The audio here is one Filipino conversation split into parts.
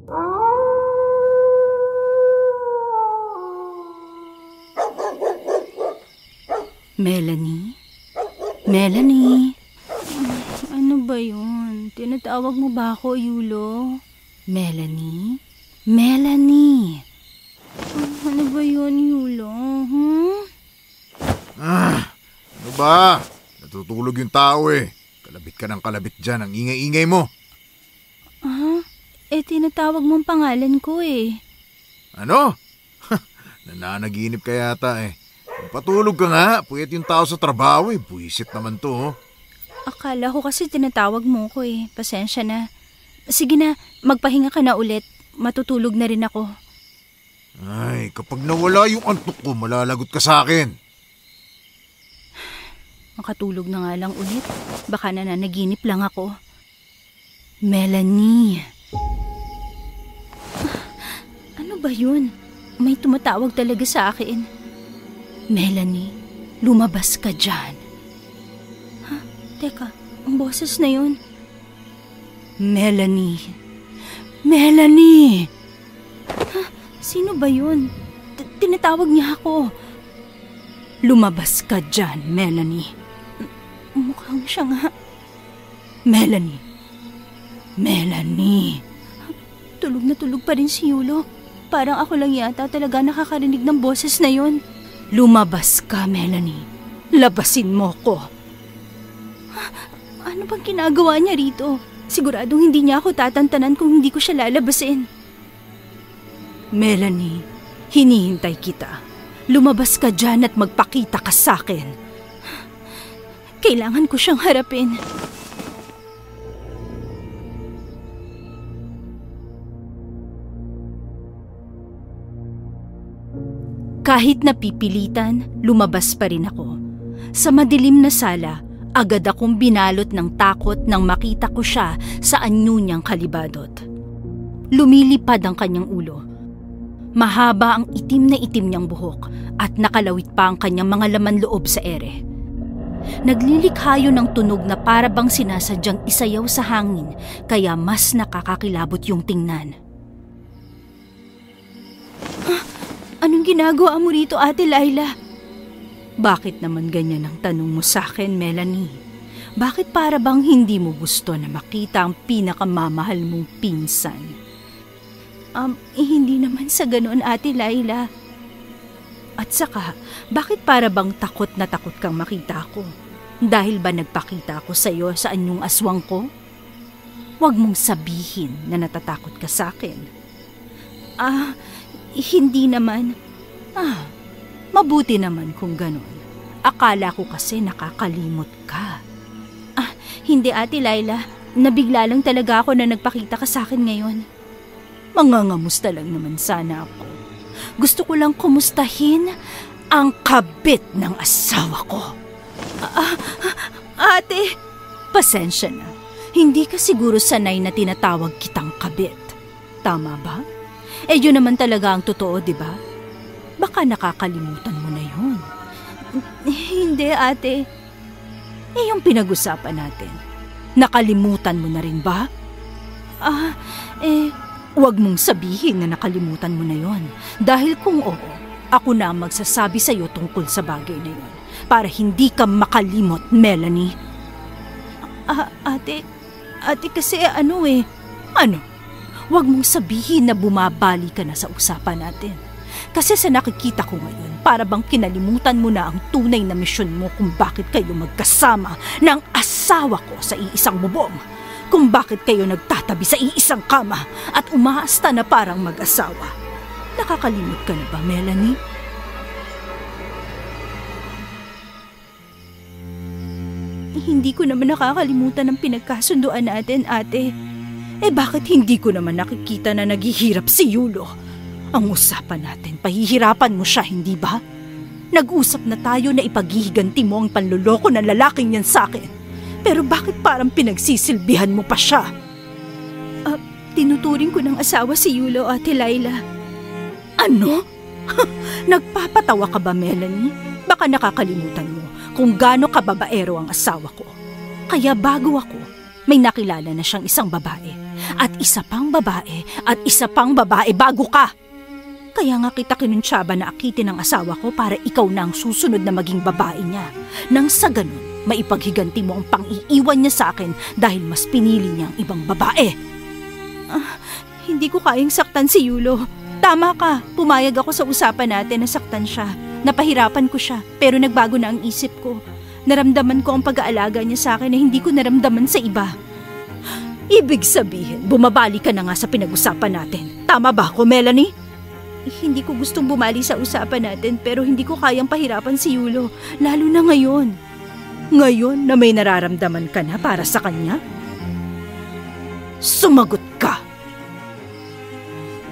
Melanie? Melanie? Ano ba yun? Tinatawag mo ba ako, Yulo? Melanie? Melanie? Ano ba yun, Yulo? Ano ba? Natutulog yung tao eh. Kalabit ka ng kalabit dyan. Ang ingay-ingay mo. Tinatawag mong pangalan ko eh. Ano? Nananaginip ka yata eh. Patulog ka nga. Puyat yung tao sa trabaho eh. Buisit naman to oh. Akala ko kasi tinatawag mo ko eh. Pasensya na. Sige na, magpahinga ka na ulit. Matutulog na rin ako. Ay, kapag nawala yung antok ko, malalagot ka sa akin. Makatulog na nga lang ulit. Baka nananaginip lang ako. Melanie. Ano ba yun? May tumatawag talaga sa akin. Melanie, lumabas ka dyan. Teka, ang boses na yun. Melanie. Melanie! Sino ba yun? Tinatawag niya ako. Lumabas ka dyan, Melanie. Mukhang siya nga. Melanie. Melanie. Tulog na tulog pa rin si Yulo. Parang ako lang yata talaga nakakarinig ng boses na yun. Lumabas ka, Melanie. Labasin mo ko. Ano bang ginagawa niya rito? Siguradong hindi niya ako tatantanan kung hindi ko siya lalabasin. Melanie, hinihintay kita. Lumabas ka dyan at magpakita ka sa akin. Kailangan ko siyang harapin. Kahit napipilitan, lumabas pa rin ako. Sa madilim na sala, agad akong binalot ng takot nang makita ko siya sa anyo niyang kalibadot. Lumilipad ang kanyang ulo. Mahaba ang itim na itim niyang buhok at nakalawit pa ang kanyang mga laman loob sa ere. Naglilikhayo ng tunog na para bang sinasadyang isayaw sa hangin kaya mas nakakakilabot yung tingnan. Anong ginagawa mo rito, Ate Laila? Bakit naman ganyan ang tanong mo sa akin, Melanie? Bakit para bang hindi mo gusto na makita ang pinakamamahal mong pinsan? Hindi naman sa ganoon, Ate Laila. At saka, bakit para bang takot na takot kang makita ako? Dahil ba nagpakita ako sa iyo sa anyong aswang ko? Huwag mong sabihin na natatakot ka sa akin. Hindi naman. Mabuti naman kung ganon. Akala ko kasi nakakalimot ka. Hindi, Ate Laila. Nabigla lang talaga ako na nagpakita ka sa akin ngayon. Mangangamusta lang naman sana ako. Gusto ko lang kumustahin ang kabit ng asawa ko. Ate! Pasensya na. Hindi ka siguro sanay na tinatawag kitang kabit. Tama ba? Yun naman talaga ang totoo, di ba? Baka nakakalimutan mo na yun. Hindi, Ate. Yung pinag-usapan natin. Nakalimutan mo na rin ba? Huwag mong sabihin na nakalimutan mo na yon. Dahil kung oo, ako na ang magsasabi sa'yo tungkol sa bagay na yon. Para hindi ka makalimot, Melanie. Ate kasi ano? Huwag mong sabihin na bumabali ka na sa usapan natin. Kasi sa nakikita ko ngayon, para bang kinalimutan mo na ang tunay na misyon mo kung bakit kayo magkasama ng asawa ko sa iisang bubong. Kung bakit kayo nagtatabi sa iisang kama at umaasta na parang mag-asawa. Nakakalimot ka na ba, Melanie? Hindi ko naman nakakalimutan ang pinagkasunduan natin, Ate. Bakit hindi ko naman nakikita na naghihirap si Yulo? Ang usapan natin, pahihirapan mo siya, hindi ba? Nag-usap na tayo na ipaghihiganti mo ang panluloko ng lalaking yan sa akin. Pero bakit parang pinagsisilbihan mo pa siya? Tinuturing ko ng asawa si Yulo, Ate Laila. Ano? Nagpapatawa ka ba, Melanie? Baka nakakalimutan mo kung gaano kababaero ang asawa ko. Kaya bago ako, may nakilala na siyang isang babae. at isa pang babae at isa pang babae bago ka. Kaya nga kita kinuntsaba na akitin ang asawa ko para ikaw na ang susunod na maging babae niya. Nang sa ganun, maipaghiganti mo ang pang-iiwan niya sa akin dahil mas pinili niya ang ibang babae. Hindi ko kayang saktan si Yulo. Tama ka, pumayag ako sa usapan natin na saktan siya. Napahirapan ko siya, pero nagbago na ang isip ko. Naramdaman ko ang pag-aalaga niya sa akin na hindi ko naramdaman sa iba. Ibig sabihin, bumabali ka na nga sa pinag-usapan natin. Tama ba ako, Melanie? Hindi ko gustong bumali sa usapan natin pero hindi ko kayang pahirapan si Yulo, lalo na ngayon. Ngayon na may nararamdaman ka na para sa kanya? Sumagot ka!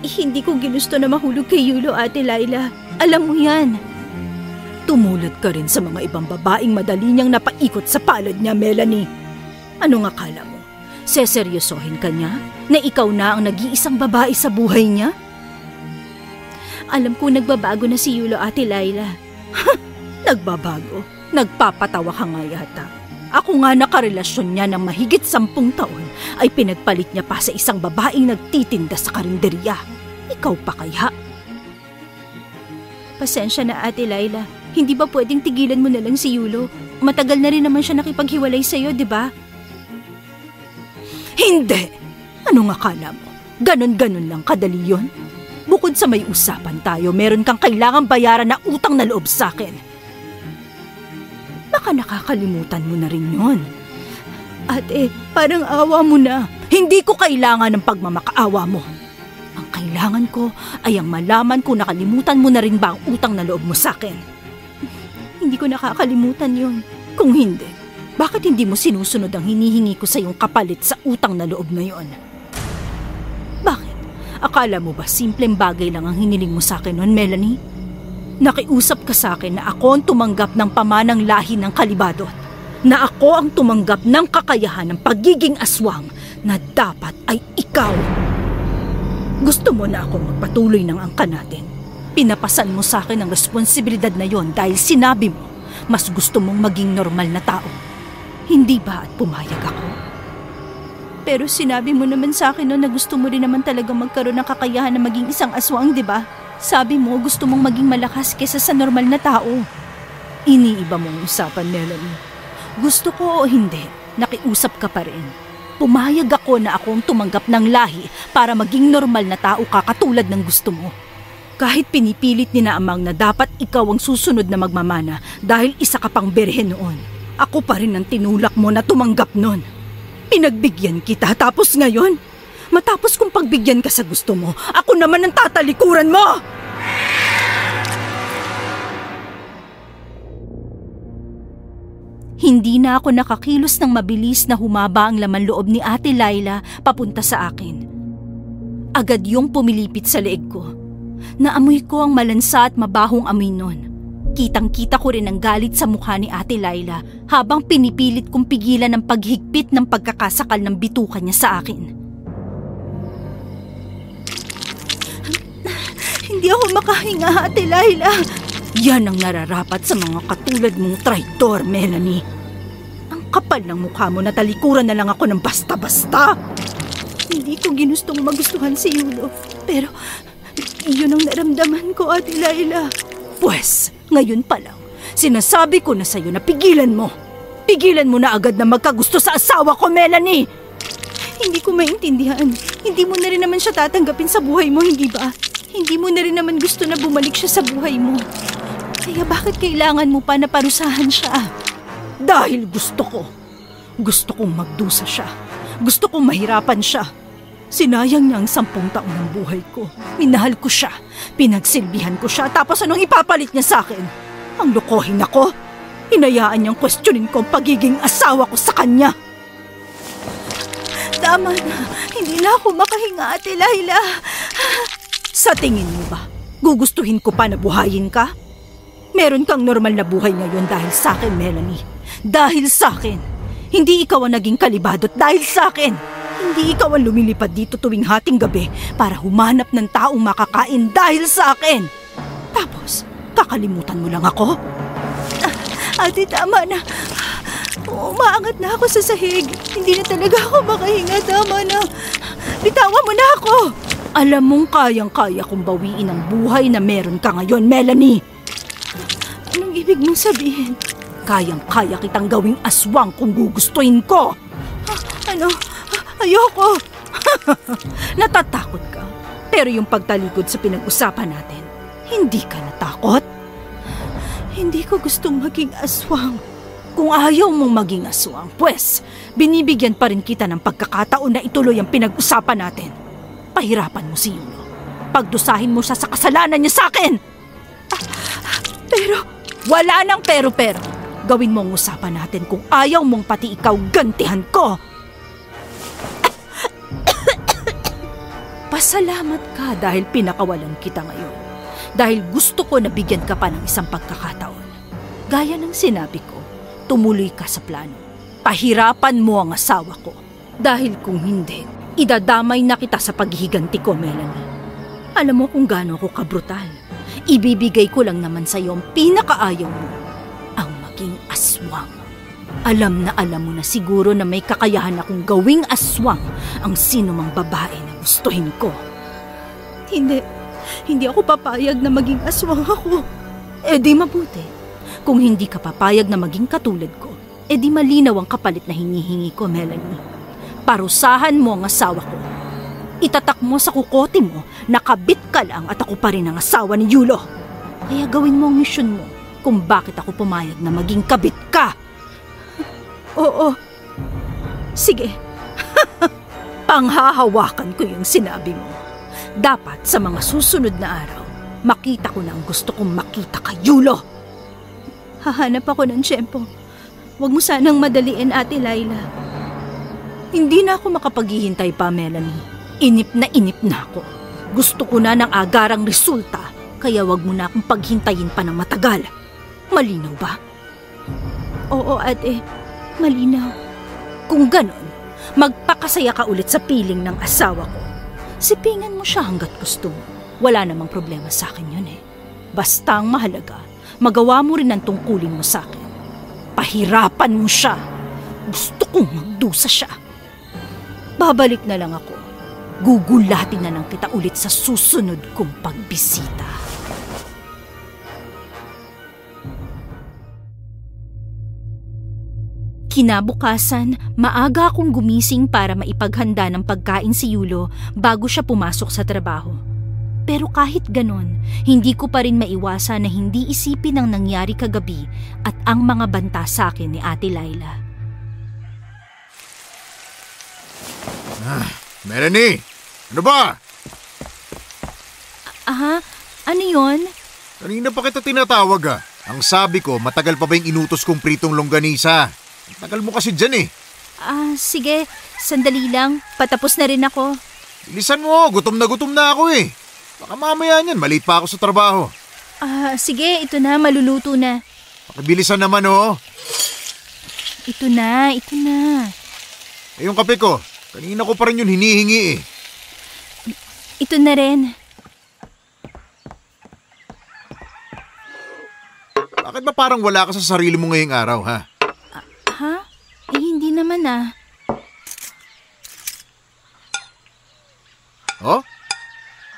Hindi ko ginusto na mahulog kay Yulo, Ate Laila. Alam mo yan. Tumulad ka rin sa mga ibang babaeng madali niyang napaikot sa palad niya, Melanie. Ano nga akala mo? Seseryosohin ka niya na ikaw na ang nag-iisang babae sa buhay niya? Alam ko nagbabago na si Yulo, Ate Laila. Nagbabago? Nagpapatawa ka nga yata. Ako nga nakarelasyon niya ng mahigit 10 taon ay pinagpalit niya pa sa isang babaeng nagtitinda sa karinderya. Ikaw pa kaya? Pasensya na, Ate Laila. Hindi ba pwedeng tigilan mo na lang si Yulo? Matagal na rin naman siya nakipaghiwalay sa'yo, di ba? Hindi! Ano nga akala mo? Ganon-ganon lang kadali yun? Bukod sa may usapan tayo, meron kang kailangang bayaran na utang na loob sa akin. Baka nakakalimutan mo na rin yun. Ate, parang awa mo na. Hindi ko kailangan ng pagmamakaawa mo. Ang kailangan ko ay ang malaman kung nakalimutan mo na rin ba ang utang na loob mo sa akin. Hindi ko nakakalimutan yun. Kung hindi, bakit hindi mo sinusunod ang hinihingi ko sa iyong kapalit sa utang na loob na yun? Bakit? Akala mo ba simpleng bagay lang ang hiniling mo sa akin noon, Melanie? Nakiusap ka sa akin na ako ang tumanggap ng pamanang lahi ng Kalibadot. Na ako ang tumanggap ng kakayahan ng pagiging aswang na dapat ay ikaw. Gusto mo na akong magpatuloy ng angkan natin. Pinapasan mo sa akin ang responsibilidad na yon dahil sinabi mo mas gusto mong maging normal na tao. Hindi ba at pumayag ako? Pero sinabi mo naman sa akin na gusto mo rin naman talaga magkaroon ng kakayahan na maging isang aswang, di ba? Sabi mo gusto mong maging malakas kesa sa normal na tao. Iniiba mong usapan, Melanie. Gusto ko o hindi, nakiusap ka pa rin. Pumayag ako na ako ang tumanggap ng lahi para maging normal na tao ka katulad ng gusto mo. Kahit pinipilit ni na amang na dapat ikaw ang susunod na magmamana dahil isa ka pang berhen noon. Ako pa rin ang tinulak mo na tumanggap nun. Pinagbigyan kita tapos ngayon, matapos kong pagbigyan ka sa gusto mo, ako naman ang tatalikuran mo! Hindi na ako nakakilos ng mabilis na humaba ang laman loob ni Ate Laila papunta sa akin. Agad yung pumilipit sa leeg ko. Naamoy ko ang malansa at mabahong amoy nun. Kitang-kita ko rin ang galit sa mukha ni Ate Laila habang pinipilit kong pigilan ang paghigpit ng pagkakasakal ng bituka niya sa akin. Hindi ako makahinga, Ate Laila. Yan ang nararapat sa mga katulad mong traitor, Melanie. Ang kapal ng mukha mo na talikuran na lang ako ng basta-basta. Hindi ko ginustong magustuhan si Yulo, pero yun ang naramdaman ko, Ate Laila. Pwes, ngayon pa lang, sinasabi ko na sa'yo na pigilan mo. Pigilan mo na agad na magkagusto sa asawa ko, Melanie! Hindi ko maintindihan. Hindi mo na rin naman siya tatanggapin sa buhay mo, hindi ba? Hindi mo na rin naman gusto na bumalik siya sa buhay mo. Kaya bakit kailangan mo pa na parusahan siya? Dahil gusto ko. Gusto kong magdusa siya. Gusto kong mahirapan siya. Sinayang niya ang 10 taon ng buhay ko. Minahal ko siya. Pinagsilbihan ko siya. Tapos anong ipapalit niya sa akin? Ang lokohin ako. Hinayaan niyang questionin ko ang pagiging asawa ko sa kanya. Tama na. Hindi na ako makahinga, Ate Laila. Sa tingin mo ba, gugustuhin ko pa na buhayin ka? Meron kang normal na buhay ngayon dahil sa akin, Melanie. Dahil sa akin. Hindi ikaw ang naging kalibadot dahil sa akin. Hindi ikaw ang lumilipad dito tuwing hating gabi para humanap ng taong makakain dahil sa akin. Tapos, kakalimutan mo lang ako? Ate, tama na. Umaangat na ako sa sahig. Hindi na talaga ako makahinga. Tama na. Bitawan mo na ako! Alam mong kayang-kaya kong bawiin ang buhay na meron ka ngayon, Melanie. Anong ibig mong sabihin? Kayang-kaya kitang gawing aswang kung gugustuhin ko. Ano? Ayoko. Natatakot ka. Pero yung pagtalikod sa pinag-usapan natin, hindi ka natakot? Hindi ko gustong maging aswang. Kung ayaw mong maging aswang, pues, binibigyan pa rin kita ng pagkakataon na ituloy ang pinag-usapan natin. Pahirapan mo si Yulo. Pagdusahin mo siya sa kasalanan niya sa akin. Pero, wala nang pero-pero. Gawin mo ang usapan natin kung ayaw mong pati ikaw gantihan ko. Pasalamat ka dahil pinakawalan kita ngayon. Dahil gusto ko na bigyan ka pa ng isang pagkakataon. Gaya ng sinabi ko, tumuloy ka sa plano. Pahirapan mo ang asawa ko. Dahil kung hindi, idadamay na kita sa paghihiganti ko, Melanie. Alam mo kung gaano ko kabrutal. Ibibigay ko lang naman sa iyo ang pinakaayaw mo, ang maging aswang. Alam mo na siguro na may kakayahan akong gawing aswang ang sino mang babae na gustuhin ko. Hindi ako papayag na maging aswang ako. Eh di mabuti. Kung hindi ka papayag na maging katulad ko, eh di malinaw ang kapalit na hinihingi ko, Melanie. Parusahan mo ang asawa ko. Itatak mo sa kukote mo na kabit ka lang at ako pa rin ang asawa ni Yulo. Kaya gawin mo ang misyon mo kung bakit ako pumayag na maging kabit ka. Oo. Sige. Panghahawakan ko yung sinabi mo. Dapat sa mga susunod na araw, makita ko na ang gusto kong makita kay Yulo. Hahanap ako ng tiyempo. Huwag mo sanang madaliin, Ate Laila. Hindi na ako makapaghihintay pa, Melanie. Inip na ako. Gusto ko na ng agarang resulta, kaya wag mo na akong paghintayin pa ng matagal. Malinaw ba? Oo, ate. Malinaw. Kung ganon, magpakasaya ka ulit sa piling ng asawa ko. Sipingan mo siya hanggat gusto mo. Wala namang problema sa akin yun eh. Basta ang mahalaga, magawa mo rin ang tungkulin mo sa akin. Pahirapan mo siya. Gusto kong magdusa siya. Babalik na lang ako. Gugulatin na lang kita ulit sa susunod kong pagbisita. Kinabukasan, maaga akong gumising para maipaghanda ng pagkain si Yulo bago siya pumasok sa trabaho. Pero kahit ganon, hindi ko pa rin maiwasan na hindi isipin ang nangyari kagabi at ang mga banta sa akin ni Ate Laila. Melanie! Ano ba? Ano yon? Kanina pa kita tinatawag ah. Ang sabi ko, matagal pa ba yung inutos kong pritong longganisa? Tagal mo kasi dyan eh. Sige. Sandali lang. Patapos na rin ako. Bilisan mo, gutom na ako eh. Baka mamaya niyan, maliit pa ako sa trabaho. Sige, ito na, maluluto na. Pakibilisan naman oh. Ito na. Eh yung kape ko, kanina ko pa rin yun hinihingi eh. Ito na rin. Bakit ba parang wala ka sa sarili mo ngayong araw, ha? Hindi naman Oh?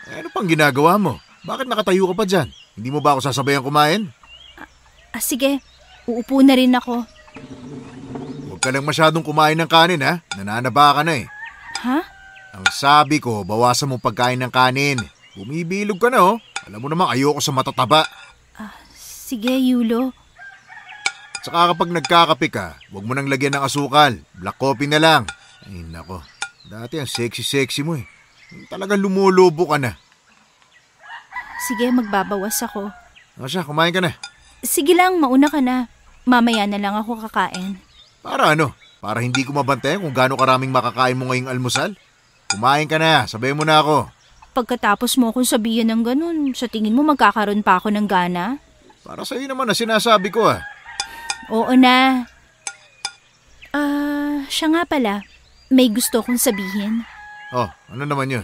Ano pang ginagawa mo? Bakit nakatayo ka pa dyan? Hindi mo ba ako sasabayan kumain? Sige, uupo na rin ako. Huwag ka lang masyadong kumain ng kanin, ha? Nananaba ka na eh. Ang sabi ko, bawasan mo pagkain ng kanin. Bumibilog ka na oh. Alam mo namang ayoko sa matataba. Sige, Yulo. Tsaka kapag nagkakape ka, huwag mo nang lagyan ng asukal. Black coffee na lang. Ay nako, dati ang sexy mo eh. Talagang lumulubo ka na. Sige, magbabawas ako. Siya, kumain ka na. Sige lang, mauna ka na. Mamaya na lang ako kakain. Para ano? Para hindi ko mabantayan kung gaano karaming makakain mo ngayong almusal? Kumain ka na, sabayan mo na ako. Pagkatapos mo akong sabihin ng ganun, sa tingin mo magkakaroon pa ako ng gana? Para sa'yo naman na sinasabi ko ah. Oo na. Siya nga pala. May gusto kong sabihin. Oh, ano naman yun?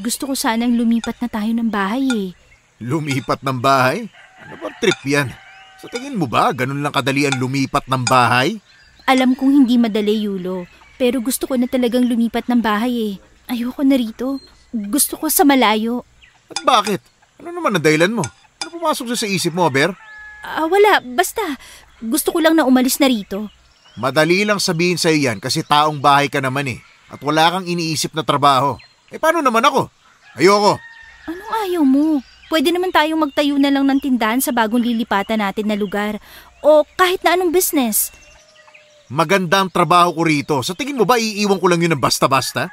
Gusto ko sanang lumipat na tayo ng bahay eh. Lumipat ng bahay? Ano ba trip yan? Sa tingin mo ba, ganun lang kadali ang lumipat ng bahay? Alam kong hindi madali, Yulo. Pero gusto ko na talagang lumipat ng bahay eh. Ayoko na rito. Gusto ko sa malayo. At bakit? Ano naman ang dahilan mo? Ano pumasok sa isip mo, Ber? Wala. Basta, gusto ko lang na umalis na rito. Madali lang sabihin sa'yo yan kasi taong bahay ka naman eh. At wala kang iniisip na trabaho. Paano naman ako? Ayoko. Anong ayaw mo? Pwede naman tayong magtayo na lang ng tindahan sa bagong lilipatan natin na lugar. O kahit na anong business. Maganda ang trabaho ko rito. Sa tingin mo ba iiwan ko lang yun ng basta-basta?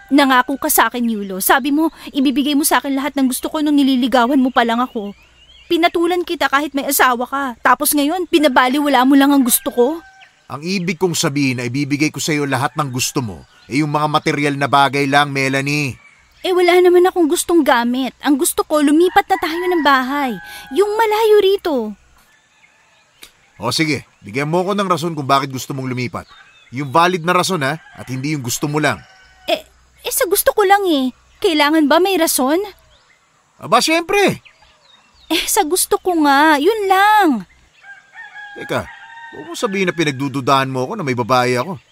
Nangako ka sa akin, Yulo. Sabi mo, ibibigay mo sa akin lahat ng gusto ko nung nililigawan mo pa lang ako. Pinatulan kita kahit may asawa ka. Tapos ngayon, pinabaliwala mo lang ang gusto ko. Ang ibig kong sabihin na ibibigay ko sa iyo lahat ng gusto mo, yung mga material na bagay lang, Melanie. Wala naman akong gustong gamit. Ang gusto ko, lumipat na tayo ng bahay. Yung malayo rito. O sige, bigyan mo ko ng rason kung bakit gusto mong lumipat. Yung valid na rason ha, at hindi yung gusto mo lang. Sa gusto ko lang eh. Kailangan ba may rason? Aba, syempre. Sa gusto ko nga, yun lang. Teka, huwag mo sabihin na pinagdududahan mo ako na may babae ako.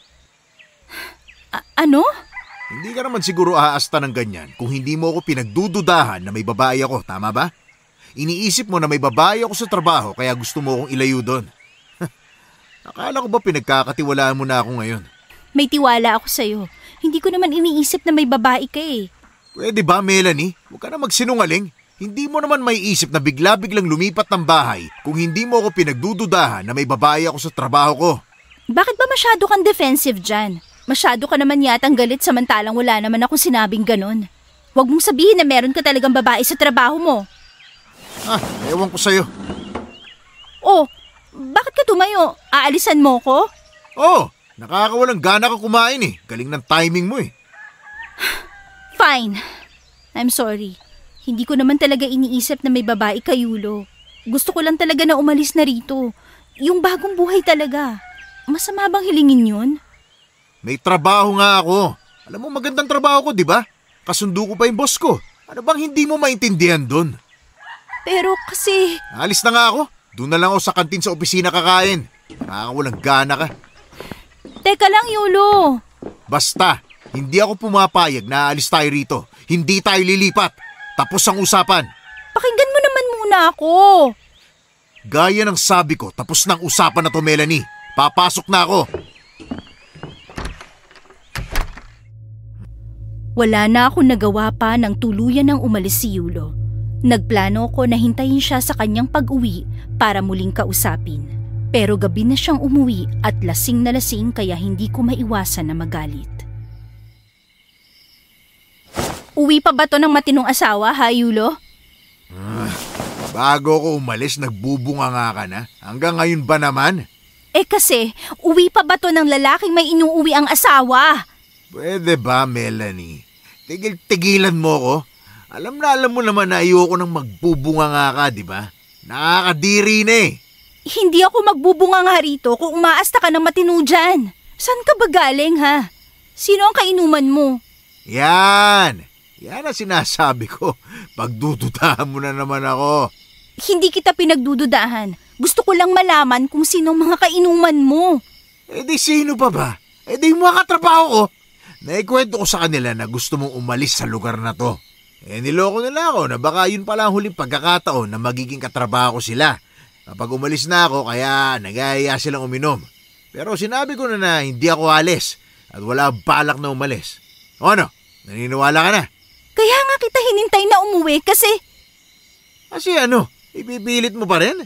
Ano? Hindi ka naman siguro aasta ng ganyan kung hindi mo ako pinagdududahan na may babae ako, tama ba? Iniisip mo na may babae ako sa trabaho kaya gusto mo akong ilayo doon. Akala ko ba pinagkakatiwalaan mo na ako ngayon? May tiwala ako sa'yo. Hindi ko naman iniisip na may babae ka eh. Pwede ba, Melanie? Huwag ka na magsinungaling. Hindi mo naman may isip na bigla-biglang lumipat ng bahay kung hindi mo ako pinagdududahan na may babae ako sa trabaho ko. Bakit ba masyado kang defensive dyan? Masyado ka naman yatang galit samantalang wala naman akong sinabing ganun. Huwag mong sabihin na meron ka talagang babae sa trabaho mo. Ewan ko sa'yo. Bakit ka tumayo? Aalisan mo ko? Nakakawalang gana ka kumain eh. Galing ng timing mo eh. Fine. I'm sorry. Hindi ko naman talaga iniisip na may babae ka, Yulo. Gusto ko lang talaga na umalis na rito. Yung bagong buhay talaga. Masama bang hilingin yun? May trabaho nga ako. Alam mo, magandang trabaho ko, di ba? Kasundo ko pa yung boss ko. Ano bang hindi mo maintindihan doon? Pero kasi... Alis na nga ako. Doon na lang ako sa kantin sa opisina kakain. Nakakawalang gana ka. Teka lang, Yulo. Basta, hindi ako pumapayag na aalis tayo rito. Hindi tayo lilipat. Tapos ang usapan. Pakinggan mo naman muna ako. Gaya ng sabi ko, tapos ng usapan na to, Melanie. Papasok na ako. Wala na akong nagawa pa nang tuluyan ng umalis si Yulo. Nagplano ko na hintayin siya sa kanyang pag-uwi para muling kausapin. Pero gabi na siyang umuwi at lasing na lasing kaya hindi ko maiwasan na magalit. Uwi pa ba to ng matinong asawa, ha, Yulo? Bago ako umalis, nagbubunga nga ka na. Hanggang ngayon ba naman? Kasi, uwi pa ba to ng lalaking may inuuwi ang asawa? Pwede ba, Melanie? Tigil-tigilan mo ko. Alam mo naman na ayoko nang magbubunga nga ka, di ba? Nakakadiri na eh. Hindi ako magbubunga nga rito kung umaasta ka ng matino dyan. Saan ka ba galing, ha? Sino ang kainuman mo? Yan ang sinasabi ko. Pagdududahan mo na naman ako. Hindi kita pinagdududahan. Gusto ko lang malaman kung sino ang mga kainuman mo. Di sino pa ba? Di yung mga katrabaho ko. Naikwento ko sa kanila na gusto mong umalis sa lugar na to. Niloko nila ako na baka yun pala ang huling pagkakataon na magiging katrabaho ko sila. Kapag umalis na ako, kaya nagaya silang uminom. Pero sinabi ko na hindi ako alis at wala balak na umalis. O ano? Naniniwala ka na? Kaya nga kita hinintay na umuwi kasi... Kasi ano? Ipipilit mo pa rin?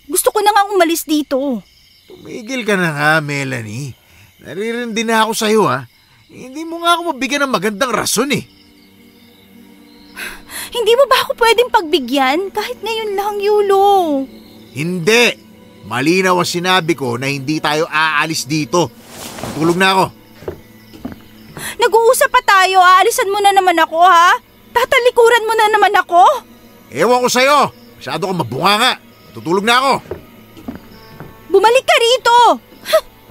Gusto ko na nga umalis dito. Tumigil ka na nga, Melanie. Naririndi na ako sa'yo ha. Hindi mo nga ako mabigyan ng magandang rason eh. Hindi mo ba ako pwedeng pagbigyan? Kahit ngayon lang, Yulo. Hindi. Malinaw ang sinabi ko na hindi tayo aalis dito. Tulog na ako. Nag-uusap pa tayo. Aalisan mo na naman ako, ha? Tatalikuran mo na naman ako? Ewan ko sa'yo. Masyado kang mabunganga. Tutulog na ako. Bumalik ka rito.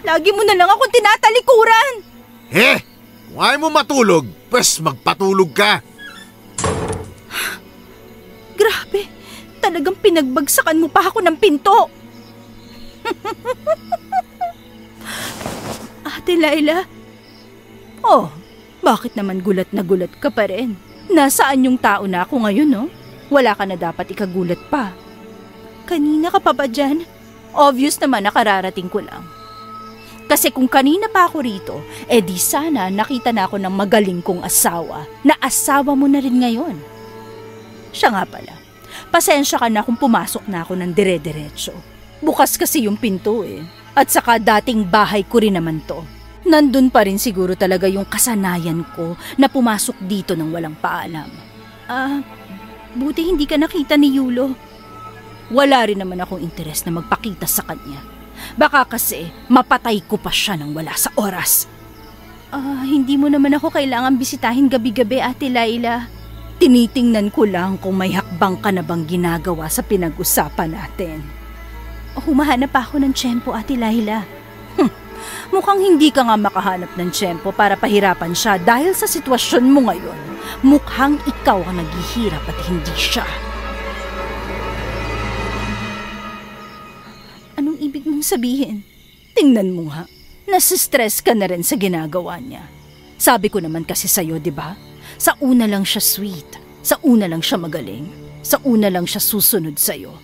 Lagi mo na lang akong tinatalikuran. Kung ayaw mo matulog, pues magpatulog ka. Grabe, talagang pinagbagsakan mo pa ako ng pinto. Ate Laila? Bakit naman gulat na gulat ka pa rin? Nasaan yung tao na ako ngayon, no? Wala ka na dapat ikagulat pa. Kanina ka pa ba dyan? Obvious naman na kararating ko lang. Kasi kung kanina pa ako rito, di sana nakita na ako ng magaling kong asawa na asawa mo na rin ngayon. Siya nga pala, pasensya ka na kung pumasok na ako ng dire-diretso. Bukas kasi yung pinto At saka dating bahay ko rin naman to. Nandun pa rin siguro talaga yung kasanayan ko na pumasok dito ng walang paalam. Buti hindi ka nakita ni Yulo. Wala rin naman akong interes na magpakita sa kanya. Baka kasi mapatay ko pa siya nang wala sa oras. Hindi mo naman ako kailangan bisitahin gabi-gabi, Ate Laila. Tinitingnan ko lang kung may hakbang ka na bang ginagawa sa pinag-usapan natin. Humahanap ako ng tiyempo, Ate Laila. Mukhang hindi ka nga makahanap ng tiyempo para pahirapan siya dahil sa sitwasyon mo ngayon. Mukhang ikaw ang naghihirap at hindi siya. Anong ibig mong sabihin? Tingnan mo nga, nasistress ka na rin sa ginagawa niya. Sabi ko naman kasi sa'yo, di ba? Sa una lang siya sweet, sa una lang siya magaling, sa una lang siya susunod sa'yo.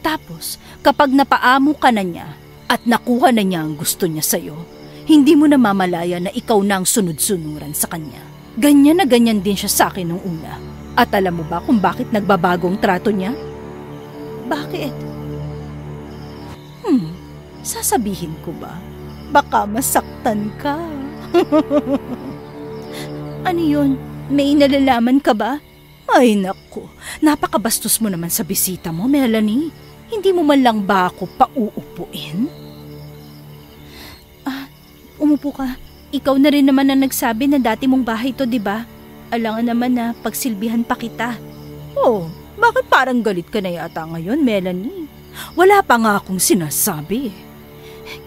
Tapos, kapag napaamo ka na niya at nakuha na niya ang gusto niya sa'yo, hindi mo na mamalaya na ikaw na ang sunod-sunuran sa kanya. Ganyan na ganyan din siya sa akin nung una. At alam mo ba kung bakit nagbabagong trato niya? Bakit? Sasabihin ko ba? Baka masaktan ka. Ano yun? May nalalaman ka ba? Ay naku, napakabastos mo naman sa bisita mo, Melanie. Hindi mo man lang ba ako pauupuin? Umupo ka. Ikaw na rin naman ang nagsabi na dati mong bahay to, di ba? Alangan naman na pagsilbihan pa kita. Oh, bakit parang galit ka na yata ngayon, Melanie? Wala pa nga akong sinasabi.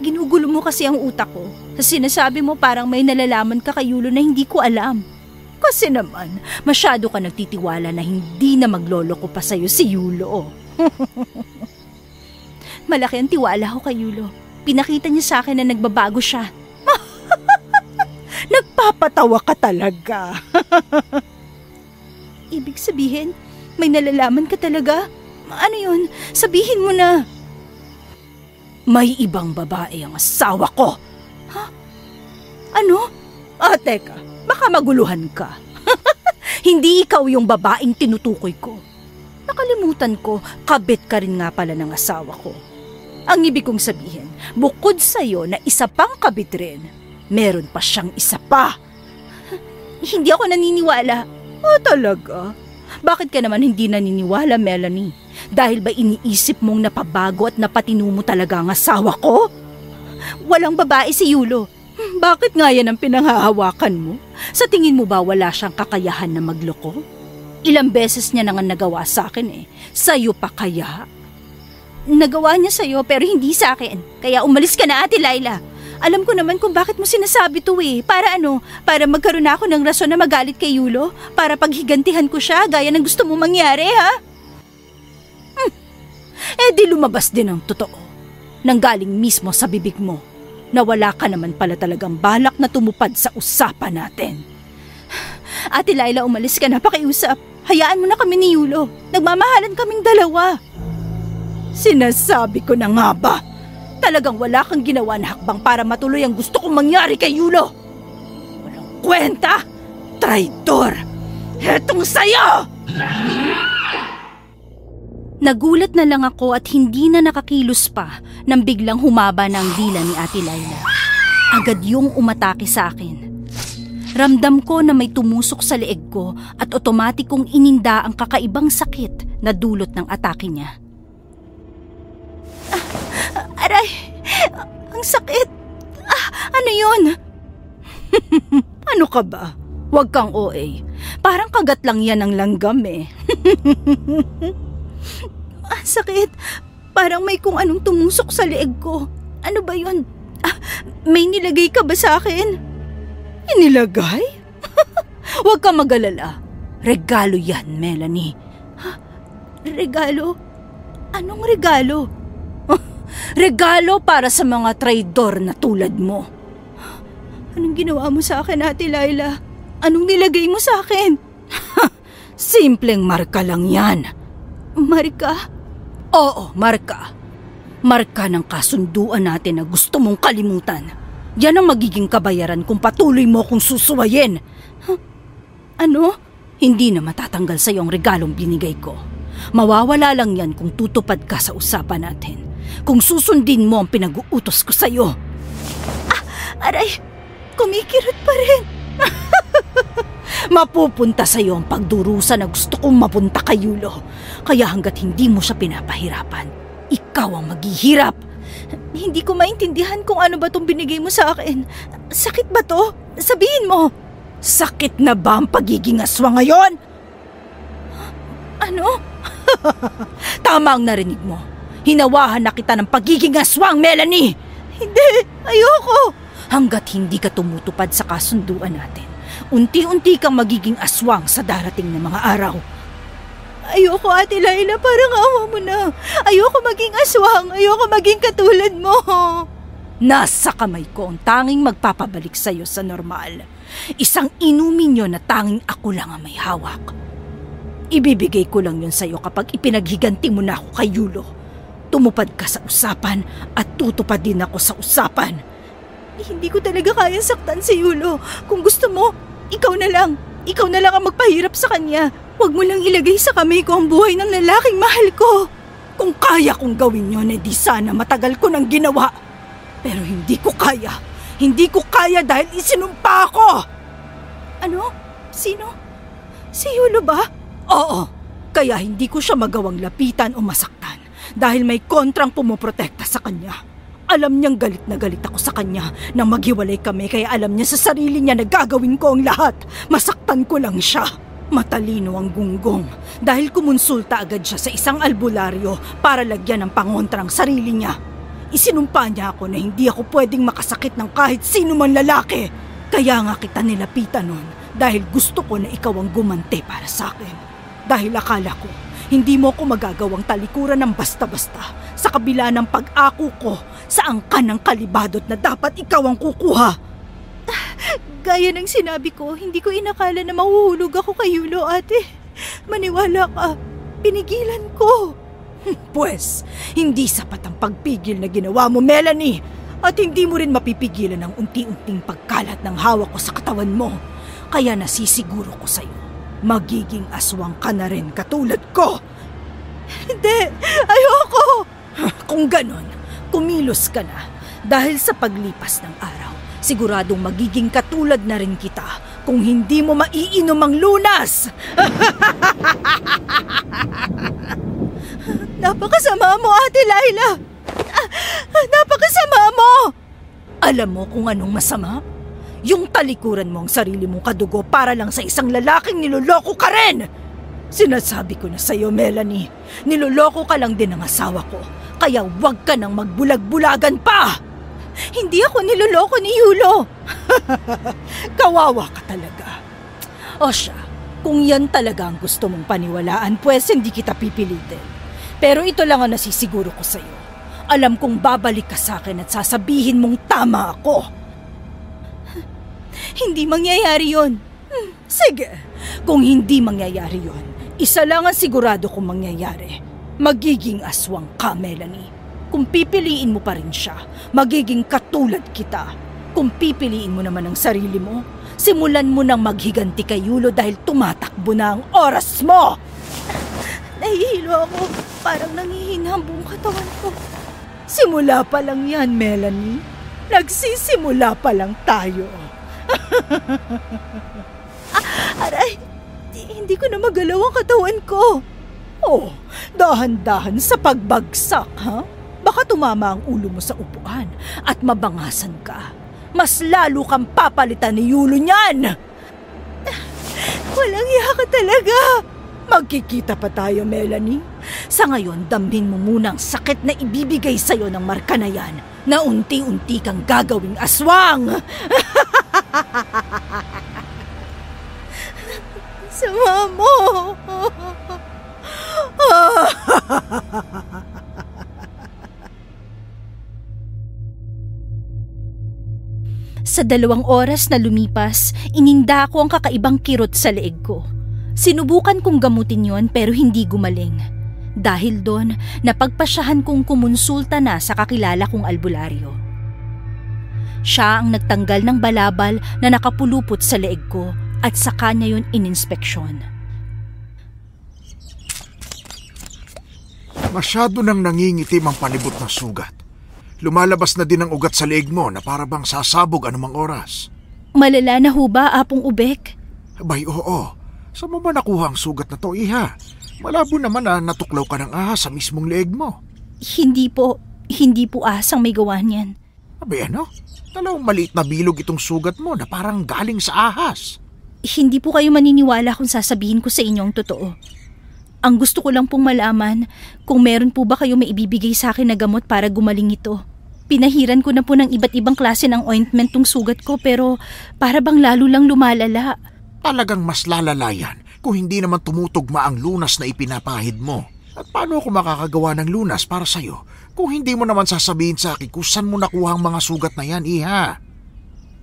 Ginugulo mo kasi ang utak ko. Sinasabi mo parang may nalalaman ka kay Yulo na hindi ko alam. Kasi naman, masyado ka nagtitiwala na hindi na magloloko pa sa'yo si Yulo. Malaki ang tiwala ko kay Yulo. Pinakita niya sa akin na nagbabago siya. Nagpapatawa ka talaga. Ibig sabihin, may nalalaman ka talaga? Ano yun? Sabihin mo na. May ibang babae ang asawa ko. Ha? Ano? Teka, baka maguluhan ka. Hindi ikaw yung babaeng tinutukoy ko. Nakalimutan ko, kabit ka rin nga pala ng asawa ko. Ang ibig kong sabihin, bukod sa'yo na isa pang kabit rin, meron pa siyang isa pa. Hindi ako naniniwala. Talaga? Bakit ka naman hindi naniniwala, Melanie? Dahil ba iniisip mong napabago at napatino mo talaga ang asawa ko? Walang babae si Yulo. Bakit nga yan ang pinanghahawakan mo? Sa tingin mo ba wala siyang kakayahan na magloko? Ilang beses niya nang nagawa sa akin Sa'yo pa kaya? Nagawa niya sa'yo pero hindi sa akin. Kaya umalis ka na, Ate Laila. Alam ko naman kung bakit mo sinasabi to Para ano? Para magkaroon ako ng rason na magalit kay Yulo? Para paghigantihan ko siya gaya ng gusto mo mangyari, ha? Di lumabas din ang totoo. Nanggaling mismo sa bibig mo na wala ka naman pala talagang balak na tumupad sa usapan natin. Ate Laila, umalis ka na, pakiusap. Hayaan mo na kami ni Yulo. Nagmamahalan kaming dalawa. Sinasabi ko na nga ba? Talagang wala kang ginawa na hakbang para matuloy ang gusto kong mangyari kay Yulo. Walang kwenta, traidor. Hetong sayo! Nagulat na lang ako at hindi na nakakilos pa nang biglang humaba na ang dila ni Ate Laila. Agad yung umatake sa akin. Ramdam ko na may tumusok sa leeg ko at otomatikong ininda ang kakaibang sakit na dulot ng atake niya. Aray! Ang sakit! Ano yun? Ano ka ba? Huwag kang OA. Parang kagat lang yan ng langgam Sakit. Parang may kung anong tumusok sa leeg ko. Ano ba yun? May nilagay ka ba sa akin? Inilagay? Huwag kang mag-alala. Regalo yan, Melanie. Regalo? Anong regalo? Regalo para sa mga traidor na tulad mo. Anong ginawa mo sa akin, Ate Laila? Anong nilagay mo sa akin? Simpleng marka lang yan. Marka? Oo, marka. Marka ng kasunduan natin na gusto mong kalimutan. Yan ang magiging kabayaran kung patuloy mo akong susuwayin. Huh? Ano? Hindi na matatanggal sa'yo ang regalong binigay ko. Mawawala lang yan kung tutupad ka sa usapan natin. Kung susundin mo ang pinag-uutos ko sa'yo. Aray! Kumikirot pa rin. Mapupunta sa'yo ang pagdurusa na gusto kong mapunta kay Yulo. Kaya hanggat hindi mo siya pinapahirapan, ikaw ang maghihirap. Hindi ko maintindihan kung ano ba itong binigay mo sa akin. Sakit ba to? Sabihin mo. Sakit na ba ang pagiging aswang ngayon? Ano? Tama ang narinig mo. Hinawahan na kita ng pagiging aswang, Melanie. Hindi, ayoko. Hanggat hindi ka tumutupad sa kasunduan natin, unti-unti kang magiging aswang sa darating na mga araw. Ayoko, Ate Laila, parang awa mo na. Ayoko maging aswang, ayoko maging katulad mo. Nasa kamay ko ang tanging magpapabalik sa'yo sa normal. Isang inumin yun na tanging ako lang ang may hawak. Ibibigay ko lang yun sa'yo kapag ipinaghiganti mo na ako kay Yulo. Tumupad ka sa usapan at tutupad din ako sa usapan. Hindi ko talaga kaya saktan si Yulo. Kung gusto mo, ikaw na lang. Ikaw na lang ang magpahirap sa kanya. Huwag mo lang ilagay sa kamay ko ang buhay ng lalaking mahal ko. Kung kaya kong gawin yun, di sana matagal ko nang ginawa. Pero hindi ko kaya. Hindi ko kaya dahil isinumpa ako. Ano? Sino? Si Yulo ba? Oo. Kaya hindi ko siya magawang lapitan o masaktan dahil may kontrang pumoprotekta sa kanya. Alam niyang galit na galit ako sa kanya nang maghiwalay kami, kaya alam niya sa sarili niya na gagawin ko ang lahat. Masaktan ko lang siya. Matalino ang gunggong dahil kumonsulta agad siya sa isang albularyo para lagyan ng pangontra ang sarili niya. Isinumpa niya ako na hindi ako pwedeng makasakit ng kahit sino man lalaki. Kaya nga kita nilapitan nun dahil gusto ko na ikaw ang gumanti para sa akin. Dahil akala ko, hindi mo ko magagawang talikuran ng basta-basta sa kabila ng pag-ako ko sa angkan ng kalibadot na dapat ikaw ang kukuha. Gaya ng sinabi ko, hindi ko inakala na mahuhulog ako kay Yulo, ate. Maniwala ka, pinigilan ko. Pwes, hindi sapat ang pagpigil na ginawa mo, Melanie. At hindi mo rin mapipigilan ang unti-unting pagkalat ng hawak ko sa katawan mo. Kaya nasisiguro ko sa'yo, magiging aswang ka na rin katulad ko. Hindi, ayoko. Kung ganon, kumilos ka na. Dahil sa paglipas ng araw, siguradong magiging katulad na rin kita kung hindi mo maiinom ang lunas. Napakasama mo, Ate Laila. Napakasama mo. Alam mo kung anong masama? Yung talikuran mo ang sarili mong kadugo para lang sa isang lalaking niloloko ka rin. Sinasabi ko na sa'yo, Melanie, niloloko ka lang din ng asawa ko. Kaya huwag ka nang magbulag-bulagan pa. Hindi ako niloloko ni Yulo. Kawawa ka talaga. O siya, kung yan talaga ang gusto mong paniwalaan, pues hindi kita pipilitin. Pero ito lang ang nasisiguro ko sa'yo. Alam kong babalik ka sa akin at sasabihin mong tama ako. Hindi mangyayari yon. Sige, kung hindi mangyayari yon, isa lang ang sigurado kong mangyayari. Magiging aswang ka, Melanie. Kung pipiliin mo pa rin siya, magiging katulad kita. Kung pipiliin mo naman ang sarili mo, simulan mo nang maghiganti kay Yulo dahil tumatakbo na ang oras mo. Nahihilo ako. Parang nanghihina ang buong katawan ko. Simula pa lang yan, Melanie. Nagsisimula pa lang tayo. Aray, hindi ko na magalaw ang katawan ko. Oh, dahan-dahan sa pagbagsak, ha? Baka tumama ang ulo mo sa upuan at mabangasan ka. Mas lalo kang papalitan ni Yulo niyan. Walang iya ka talaga. Magkikita pa tayo, Melanie. Sa ngayon, damhin mo muna ang sakit na ibibigay sa'yo ng marka na yan na unti-unti kang gagawing aswang. Sama mo. Sa 2 oras na lumipas, ininda ko ang kakaibang kirot sa leeg ko. Sinubukan kong gamutin yon pero hindi gumaling. Dahil doon, napagpasyahan kong kumonsulta na sa kakilala kong albularyo. Siya ang nagtanggal ng balabal na nakapulupot sa leeg ko at sa kanya yun ininspeksyon. Masyado nang nangingitim ang palibot na sugat. Lumalabas na din ang ugat sa leeg mo na para bang sasabog anumang oras. Malala na ho ba, Apong Ubek? Abay, oo. Saan mo ba nakuha ang sugat na to, Iha? Malabo naman na natuklaw ka ng ahas sa mismong leeg mo. Hindi po asang may gawa niyan. Abay, ano? Dalawang maliit na bilog itong sugat mo na parang galing sa ahas. Hindi po kayo maniniwala kung sasabihin ko sa inyong totoo. Ang gusto ko lang pong malaman kung meron po ba kayo maibibigay sa akin na gamot para gumaling ito. Pinahiran ko na po ng iba't ibang klase ng ointment tong sugat ko pero para bang lalo lang lumalala. Talagang mas lalala yan kung hindi naman tumutugma ang lunas na ipinapahid mo. At paano ako makakagawa ng lunas para sa'yo kung hindi mo naman sasabihin sa akin kung saan mo nakuha ang mga sugat na yan, Iha?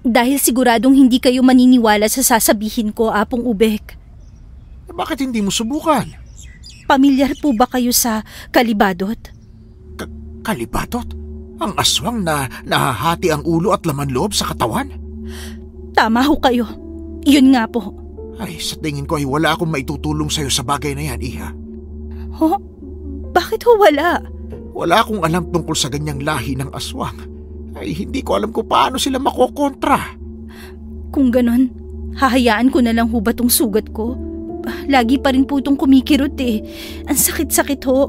Dahil siguradong hindi kayo maniniwala sa sasabihin ko, Apong Ubek. Bakit hindi mo subukan? Pamilyar po ba kayo sa kalibadot? Kalibadot? Ang aswang na nahahati ang ulo at laman loob sa katawan? Tama ho kayo. Iyon nga po. Ay, sa tingin ko ay wala akong maitutulong sa'yo sa bagay na yan, Iha. Ho? Bakit ho wala? Wala akong alam tungkol sa ganyang lahi ng aswang. Ay, hindi ko alam kung paano sila makokontra. Kung ganon, hahayaan ko na lang ho ba tong sugat ko? Lagi pa rin po itong kumikirot eh. Ang sakit-sakit ho.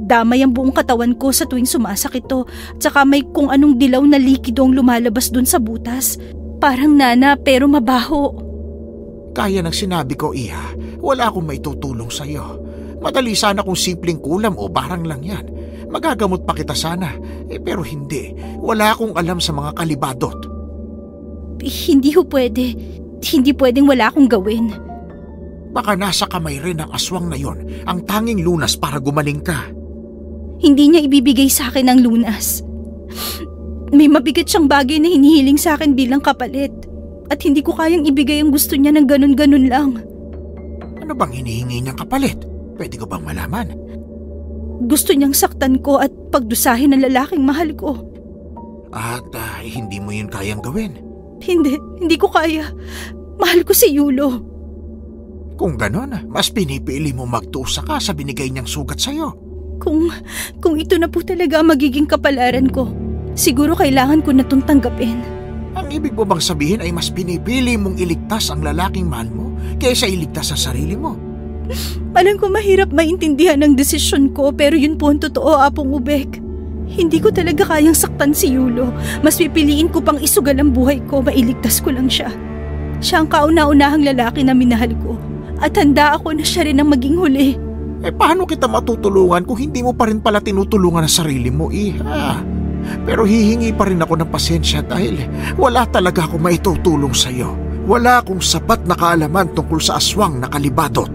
Damay ang buong katawan ko sa tuwing sumasakit to. Tsaka may kung anong dilaw na likido ang lumalabas dun sa butas. Parang nana pero mabaho. Kaya ng sinabi ko, Iha, wala akong maitutulong sa'yo. Madali sana kung simpleng kulam o barang lang yan. Magagamot pa kita sana. Pero hindi. Wala akong alam sa mga kalibadot. Hindi ho pwede. Hindi pwedeng wala akong gawin. Baka nasa kamay rin ng aswang na yon ang tanging lunas para gumaling ka. Hindi niya ibibigay sa akin ang lunas. May mabigat siyang bagay na hinihiling sa akin bilang kapalit. At hindi ko kayang ibigay ang gusto niya ng ganun-ganun lang. Ano bang hinihingi niyang kapalit? Pwede ko bang malaman? Gusto niyang saktan ko at pagdusahin ng lalaking mahal ko. At hindi mo yun kayang gawin? Hindi ko kaya. Mahal ko si Yulo. Kung ganon, mas pinipili mo magtusa ka sa binigay niyang sugat sa'yo. Kung ito na po talaga magiging kapalaran ko, siguro kailangan ko na itong tanggapin. Ang ibig mo bang sabihin ay mas pinipili mong iligtas ang lalaking mahal mo kaysa iligtas sa sarili mo? Alam ko mahirap maintindihan ang desisyon ko pero yun po ang totoo, Apong Ubek. Hindi ko talaga kayang saktan si Yulo. Mas pipiliin ko pang isugal ang buhay ko, mailigtas ko lang siya. Siya ang kauna-unahang lalaki na minahal ko. At handa ako na siya rin ang maging huli. Paano kita matutulungan kung hindi mo pa rin pala tinutulungan ang sarili mo, Iha? Pero hihingi pa rin ako ng pasensya dahil wala talaga ako maitutulong sa'yo. Wala akong sapat na kaalaman tungkol sa aswang na kalibadot.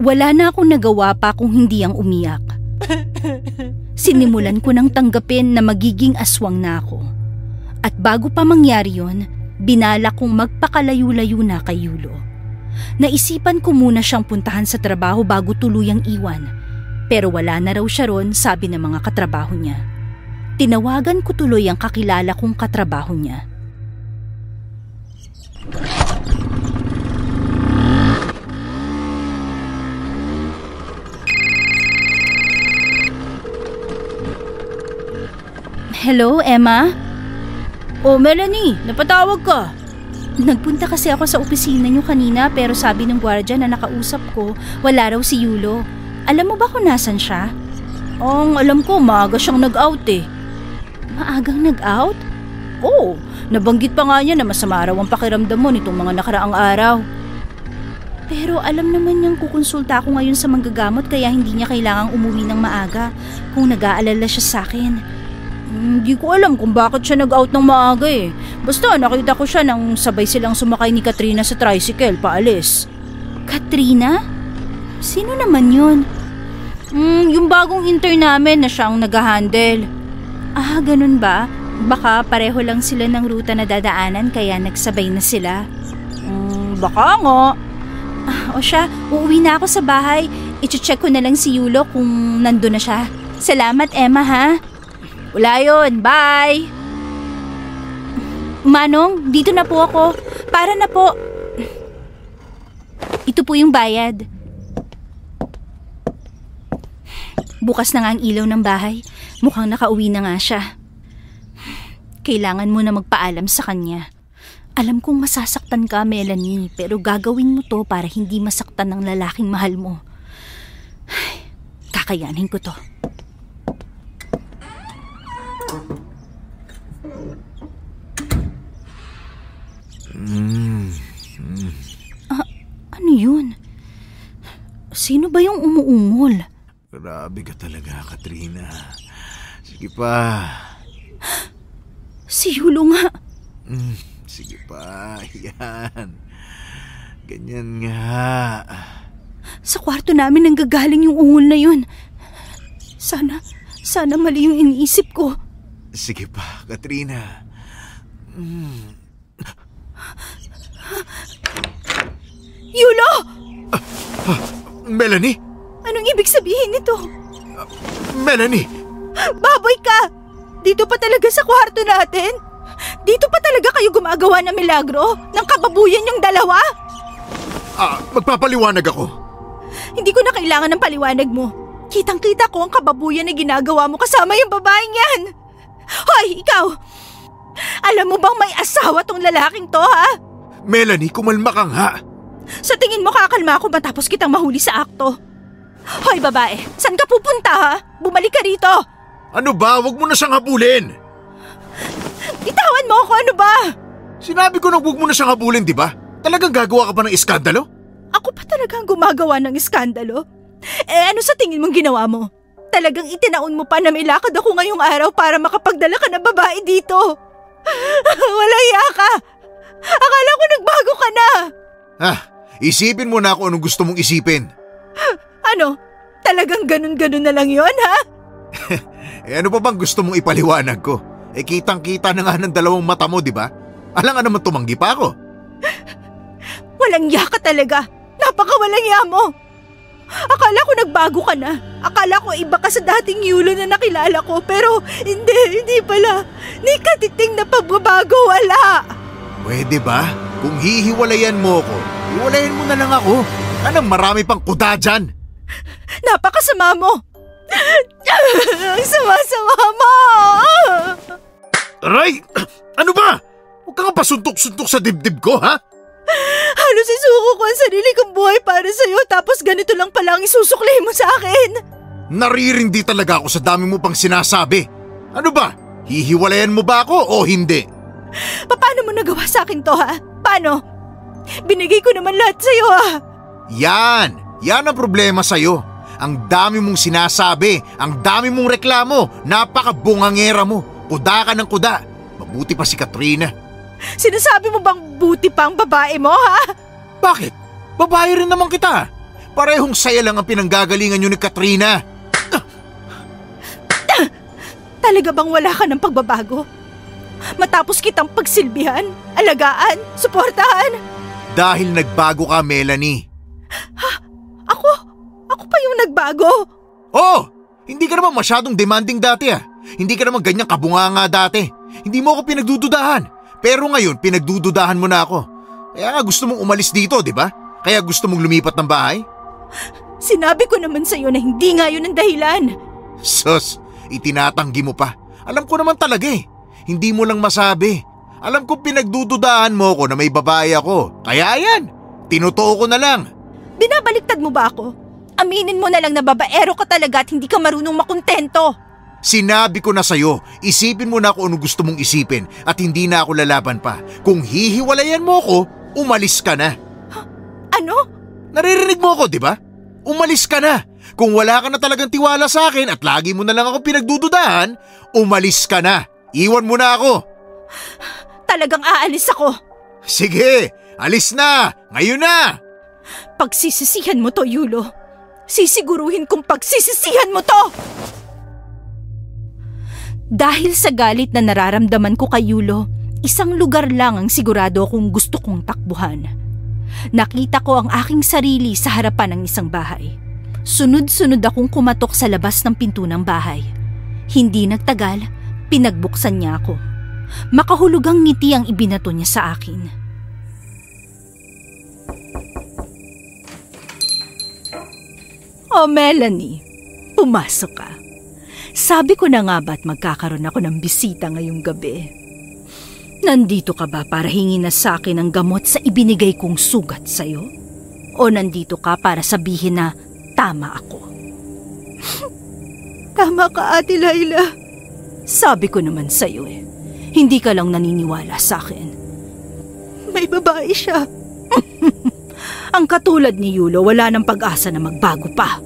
Wala na akong nagawa pa kung hindi ang umiyak. Sinimulan ko nang tanggapin na magiging aswang na ako. At bago pa mangyari yon, binala kong magpakalayo-layo na kay Yulo. Naisipan ko muna siyang puntahan sa trabaho bago tuluyang iwan. Pero wala na raw siya ron, sabi ng mga katrabaho niya. Tinawagan ko tuloy ang kakilala kong katrabaho niya. Hello, Emma? Oh, Melanie, napatawag ka. Nagpunta kasi ako sa opisina niyo kanina pero sabi ng gwardiya na nakausap ko, wala raw si Yulo. Alam mo ba kung nasan siya? Ang alam ko, maaga siyang nag-out eh. Maagang nag-out? Oo, nabanggit pa nga niya na masama raw ang pakiramdam mo nitong mga nakaraang araw. Pero alam naman niyang kukonsulta ako ngayon sa manggagamot kaya hindi niya kailangang umuwi ng maaga kung nag-aalala siya sa akin. Hindi ko alam kung bakit siya nag-out ng maaga eh. Basta nakita ko siya nang sabay silang sumakay ni Katrina sa tricycle paalis. Katrina? Sino naman yun? Yung bagong intern namin na siyang nag-handle. Ganun ba? Baka pareho lang sila ng ruta na dadaanan kaya nagsabay na sila. Baka nga. O siya, uuwi na ako sa bahay. I-check ko na lang si Yulo kung nandun na siya. Salamat, Emma, ha? Wala yun. Bye! Manong, dito na po ako. Para na po. Ito po yung bayad. Bukas na nga ang ilaw ng bahay. Mukhang nakauwi na nga siya. Kailangan mo na magpaalam sa kanya. Alam kong masasaktan ka, Melanie, pero gagawin mo to para hindi masaktan ng lalaking mahal mo. Kakayanin ko to. Ano yun? Sino ba yung umuungol? Grabe ka talaga, Katrina. Sige pa. Si Yulo nga. Sige pa, yan. Ganyan nga. Sa kwarto namin nanggagaling yung ungol na yun. Sana mali yung iniisip ko. Sige pa, Katrina. Yulo! Melanie? Anong ibig sabihin nito? Melanie! Baboy ka! Dito pa talaga sa kwarto natin? Dito pa talaga kayo gumagawa ng milagro? Ng kababuyan yung dalawa? Magpapaliwanag ako. Hindi ko na kailangan ng paliwanag mo. Kitang-kita ko ang kababuyan na ginagawa mo kasama yung babaeng yan. Hoy, ikaw! Alam mo bang may asawa tong lalaking to, ha? Melanie, kumalma ka nga. Sa tingin mo kakalma ako matapos kitang mahuli sa akto? Hoy, babae, saan ka pupunta, ha? Bumalik ka rito! Ano ba? Huwag mo na siyang habulin! Bitawan mo ako, ano ba? Sinabi ko na huwag mo na siyang habulin, di ba? Talagang gagawa ka pa ng iskandalo? Ako pa talagang gumagawa ng iskandalo? Ano sa tingin mong ginawa mo? Talagang itinaon mo pa na may lakad ako ngayong araw para makapagdala ka ng babae dito. Walaya ka! Akala ko nagbago ka na! Isipin mo na kung anong gusto mong isipin. Ano? Talagang ganun-ganun na lang yon, ha? Ano pa bang gusto mong ipaliwanag ko? Kitang-kita na nga ng dalawang mata mo, di ba? Alam nga naman tumanggi pa ako. Walang ya ka talaga. Napakawalang ya mo. Akala ko nagbago ka na. Akala ko iba ka sa dating Yulo na nakilala ko. Pero hindi pala. Ni katiting na pagbabago, wala. Pwede ba? Kung hihiwalayan mo ako, hiwalayan mo na lang ako. Anong marami pang kuda dyan? Napakasama mo. Ang sama-sama mo. Aray! Ano ba? Huwag ka nga pasuntok-suntok sa dibdib ko, ha? Halos isuko ko ang sarili kong buhay para sa'yo tapos ganito lang pala ang isusukli mo sa akin. Naririndi talaga ako sa dami mo pang sinasabi. Ano ba? Hihiwalayan mo ba ako o hindi? Paano mo nagawa sa akin to, ha? Paano? Binigay ko naman lahat sa'yo, ha? Yan ang problema sa'yo. Ang dami mong sinasabi, ang dami mong reklamo, napakabungangera mo. Kuda ka ng kuda. Mabuti pa si Katrina. Sinasabi mo bang buti pa ang babae mo, ha? Bakit? Babae rin naman kita. Parehong saya lang ang pinanggagalingan nyo ni Katrina. Talaga bang wala ka ng pagbabago? Matapos kitang pagsilbihan, alagaan, suportahan? Dahil nagbago ka, Melanie. Ha? Ako pa yung nagbago? Oo! Hindi ka naman masyadong demanding dati, ah. Hindi ka naman ganyang kabunganga dati. Hindi mo ako pinagdududahan. Pero ngayon, pinagdududahan mo na ako. Kaya nga gusto mong umalis dito, di ba? Kaya gusto mong lumipat ng bahay? Sinabi ko naman sa'yo na hindi nga yun ang dahilan. Sus, itinatanggi mo pa. Alam ko naman talaga eh. Hindi mo lang masabi. Alam ko pinagdududahan mo ko na may babae ako. Kaya yan, tinutuo ko na lang. Binabaliktad mo ba ako? Aminin mo na lang na babaero ka talaga at hindi ka marunong makontento. Sinabi ko na sa'yo, isipin mo na kung ano gusto mong isipin at hindi na ako lalaban pa. Kung hihiwalayan mo ko, umalis ka na. Ano? Naririnig mo ako, di ba? Umalis ka na. Kung wala ka na talagang tiwala sa akin at lagi mo na lang ako pinagdududahan, umalis ka na. Iwan mo na ako. Talagang aalis ako. Sige, alis na. Ngayon na. Pagsisisihan mo to, Yulo. Sisiguruhin kong pagsisisihan mo to! Dahil sa galit na nararamdaman ko kay Yulo, isang lugar lang ang sigurado kung gusto kong takbuhan. Nakita ko ang aking sarili sa harapan ng isang bahay. Sunod-sunod akong kumatok sa labas ng pinto ng bahay. Hindi nagtagal, pinagbuksan niya ako. Makahulugang ngiti ang ibinato niya sa akin. "Oh, Melanie, pumasok ka. Sabi ko na nga ba't magkakaroon ako ng bisita ngayong gabi? Nandito ka ba para hingin na sa akin ang gamot sa ibinigay kong sugat sa'yo? O nandito ka para sabihin na tama ako?" "Tama ka, Ate Laila." "Sabi ko naman sa'yo eh. Hindi ka lang naniniwala sa akin." "May babae siya." "Ang katulad ni Yulo, wala ng pag-asa na magbago pa."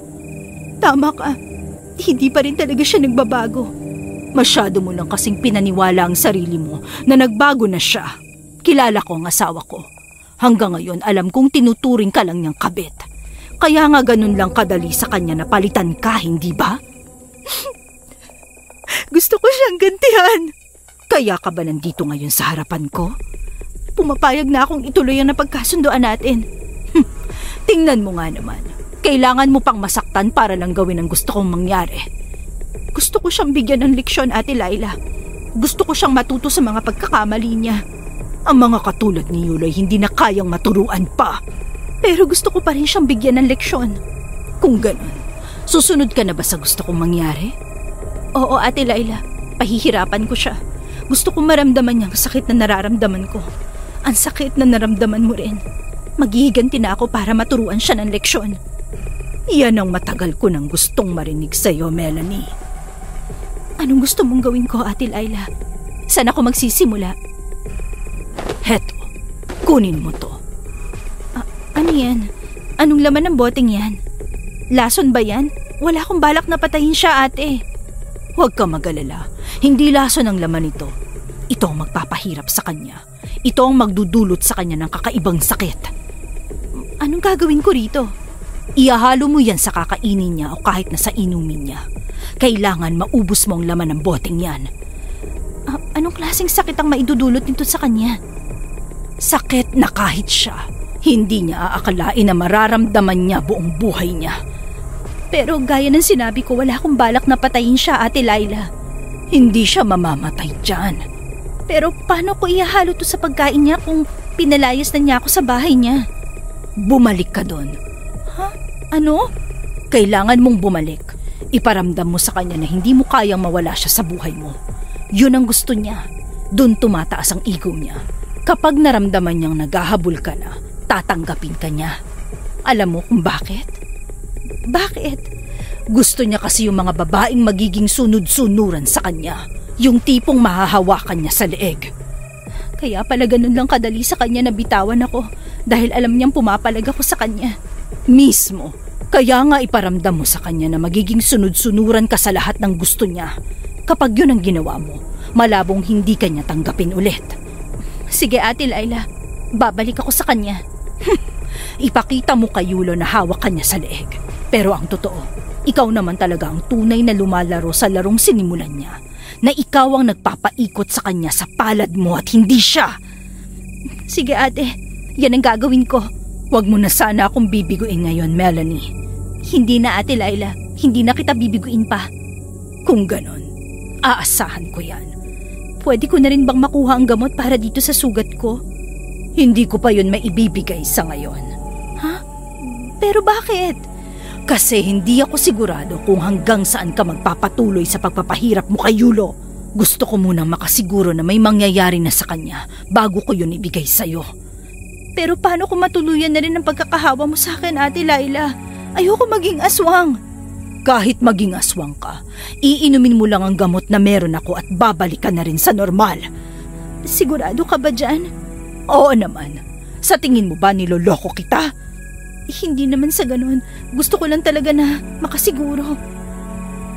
"Tama ka. Hindi pa rin talaga siya nagbabago. Masyado mo lang kasing pinaniwala ang sarili mo na nagbago na siya. Kilala ko ang asawa ko. Hanggang ngayon alam kong tinuturing ka lang niyang kabit. Kaya nga ganun lang kadali sa kanya na palitan ka, hindi ba?" "Gusto ko siyang gantihan." "Kaya ka ba nandito ngayon sa harapan ko? Pumapayag na akong ituloy ang napagkasundoan natin." Tingnan mo nga naman. Kailangan mo pang masaktan para lang gawin ang gusto kong mangyari. Gusto ko siyang bigyan ng leksyon, Ate Laila. Gusto ko siyang matuto sa mga pagkakamali niya. Ang mga katulad ni Yuloy hindi na kayang maturuan pa. Pero gusto ko pa rin siyang bigyan ng leksyon. Kung ganun, susunod ka na ba sa gusto kong mangyari? Oo, Ate Laila. Pahihirapan ko siya. Gusto kong maramdaman niya ang sakit na nararamdaman ko. Ang sakit na naramdaman mo rin. Maghihiganti na ako para maturuan siya ng leksyon. Iyan ang matagal ko nang gustong marinig sa'yo, Melanie. Anong gusto mong gawin ko, Ate Laila? Saan ako magsisimula? Heto, kunin mo to. Ano yan? Anong laman ng boteng yan? Lason ba yan? Wala akong balak na patayin siya, ate. Huwag ka mag-alala. Hindi lason ang laman nito. Ito ang magpapahirap sa kanya. Ito ang magdudulot sa kanya ng kakaibang sakit. Anong gagawin ko rito? Iahalo mo yan sa kakainin niya o kahit na sa inumin niya. Kailangan maubos mo ang laman ng boteng yan. Anong klaseng sakit ang maidudulot nito sa kanya? Sakit na kahit siya, hindi niya aakalain na mararamdaman niya buong buhay niya. Pero gaya ng sinabi ko, wala akong balak na patayin siya, Ate Laila. Hindi siya mamamatay dyan. Pero paano ko ihahalo to sa pagkain niya kung pinalayas na niya ako sa bahay niya? Bumalik ka doon. Ha? Ano? Kailangan mong bumalik. Iparamdam mo sa kanya na hindi mo kayang mawala siya sa buhay mo. Yun ang gusto niya. Doon tumataas ang ego niya. Kapag naramdaman niyang naghahabol ka na, tatanggapin ka niya. Alam mo kung bakit? Bakit? Gusto niya kasi yung mga babaeng magiging sunod-sunuran sa kanya. Yung tipong mahahawakan niya sa leeg. Kaya pala ganun lang kadali sa kanya na bitawan ako dahil alam niyang pumapalag ako sa kanya. Mismo. Kaya nga iparamdam mo sa kanya na magiging sunod-sunuran ka sa lahat ng gusto niya. Kapag yun ang ginawa mo, malabong hindi ka niya tanggapin ulit. Sige, Ate Laila, babalik ako sa kanya. Ipakita mo kay Yulo na hawak ka niya sa leeg. Pero ang totoo, ikaw naman talaga ang tunay na lumalaro sa larong sinimulan niya. Na ikaw ang nagpapaikot sa kanya sa palad mo at hindi siya. Sige, ate, yan ang gagawin ko. Huwag mo na sana akong bibiguin ngayon, Melanie. Hindi na, Ate Laila. Hindi na kita bibiguin pa. Kung ganon, aasahan ko yan. Pwede ko na rin bang makuha ang gamot para dito sa sugat ko? Hindi ko pa yun maibibigay sa ngayon. Ha? Pero bakit? Kasi hindi ako sigurado kung hanggang saan ka magpapatuloy sa pagpapahirap mo kay Yulo. Gusto ko munang makasiguro na may mangyayari na sa kanya bago ko yun ibigay sa'yo. Pero paano kung matuluyan na rin ang pagkakahawa mo sa akin, Ate Laila? Ayoko maging aswang. Kahit maging aswang ka, iinumin mo lang ang gamot na meron ako at babalik ka na rin sa normal. Sigurado ka ba dyan? Oo naman. Sa tingin mo ba niloloko kita? Hindi naman sa ganun. Gusto ko lang talaga na makasiguro.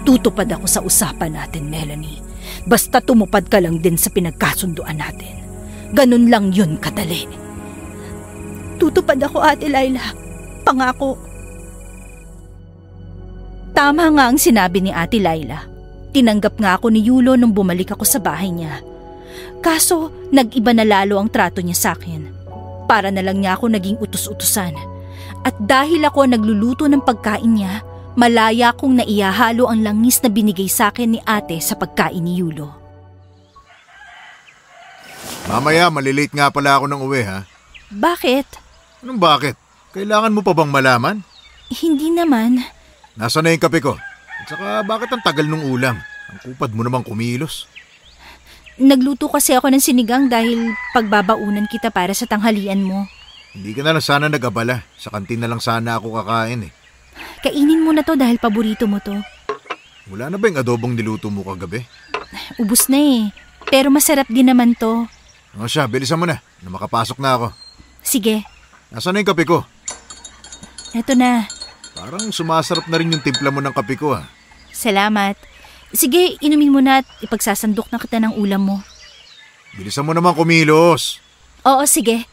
Tutupad ako sa usapan natin, Melanie. Basta tumupad ka lang din sa pinagkasunduan natin. Ganun lang yun kadali. Tutupad ako, Ate Laila. Pangako. Tama nga ang sinabi ni Ate Laila. Tinanggap nga ako ni Yulo nung bumalik ako sa bahay niya. Kaso, nag-iba na lalo ang trato niya sa akin. Para na lang niya ako naging utos-utusan. At dahil ako nagluluto ng pagkain niya, malaya kong naihahalo ang langis na binigay sa akin ni ate sa pagkain ni Yulo. Mamaya, malilate nga pala ako ng uwi, ha? Bakit? Anong bakit? Kailangan mo pa bang malaman? Hindi naman. Nasaan na yung kape ko? At saka bakit ang tagal ng ulam? Ang kupad mo namang kumilos. Nagluto kasi ako ng sinigang dahil pagbabaunan kita para sa tanghalian mo. Hindi ka na lang sana nag-abala. Sa kantin na lang sana ako kakain eh. Kainin mo na to dahil paborito mo to. Wala na ba yung adobong niluto mo kagabi? Ubus na eh. Pero masarap din naman to. O siya, bilisan mo na makapasok na ako. Sige. Nasaan na yung kape ko? Eto na. Parang sumasarap na rin yung timpla mo ng kape ko, ha? Salamat. Sige, inumin mo na at ipagsasandok na kita ng ulam mo. Bilisan mo naman kumilos. Oo, sige.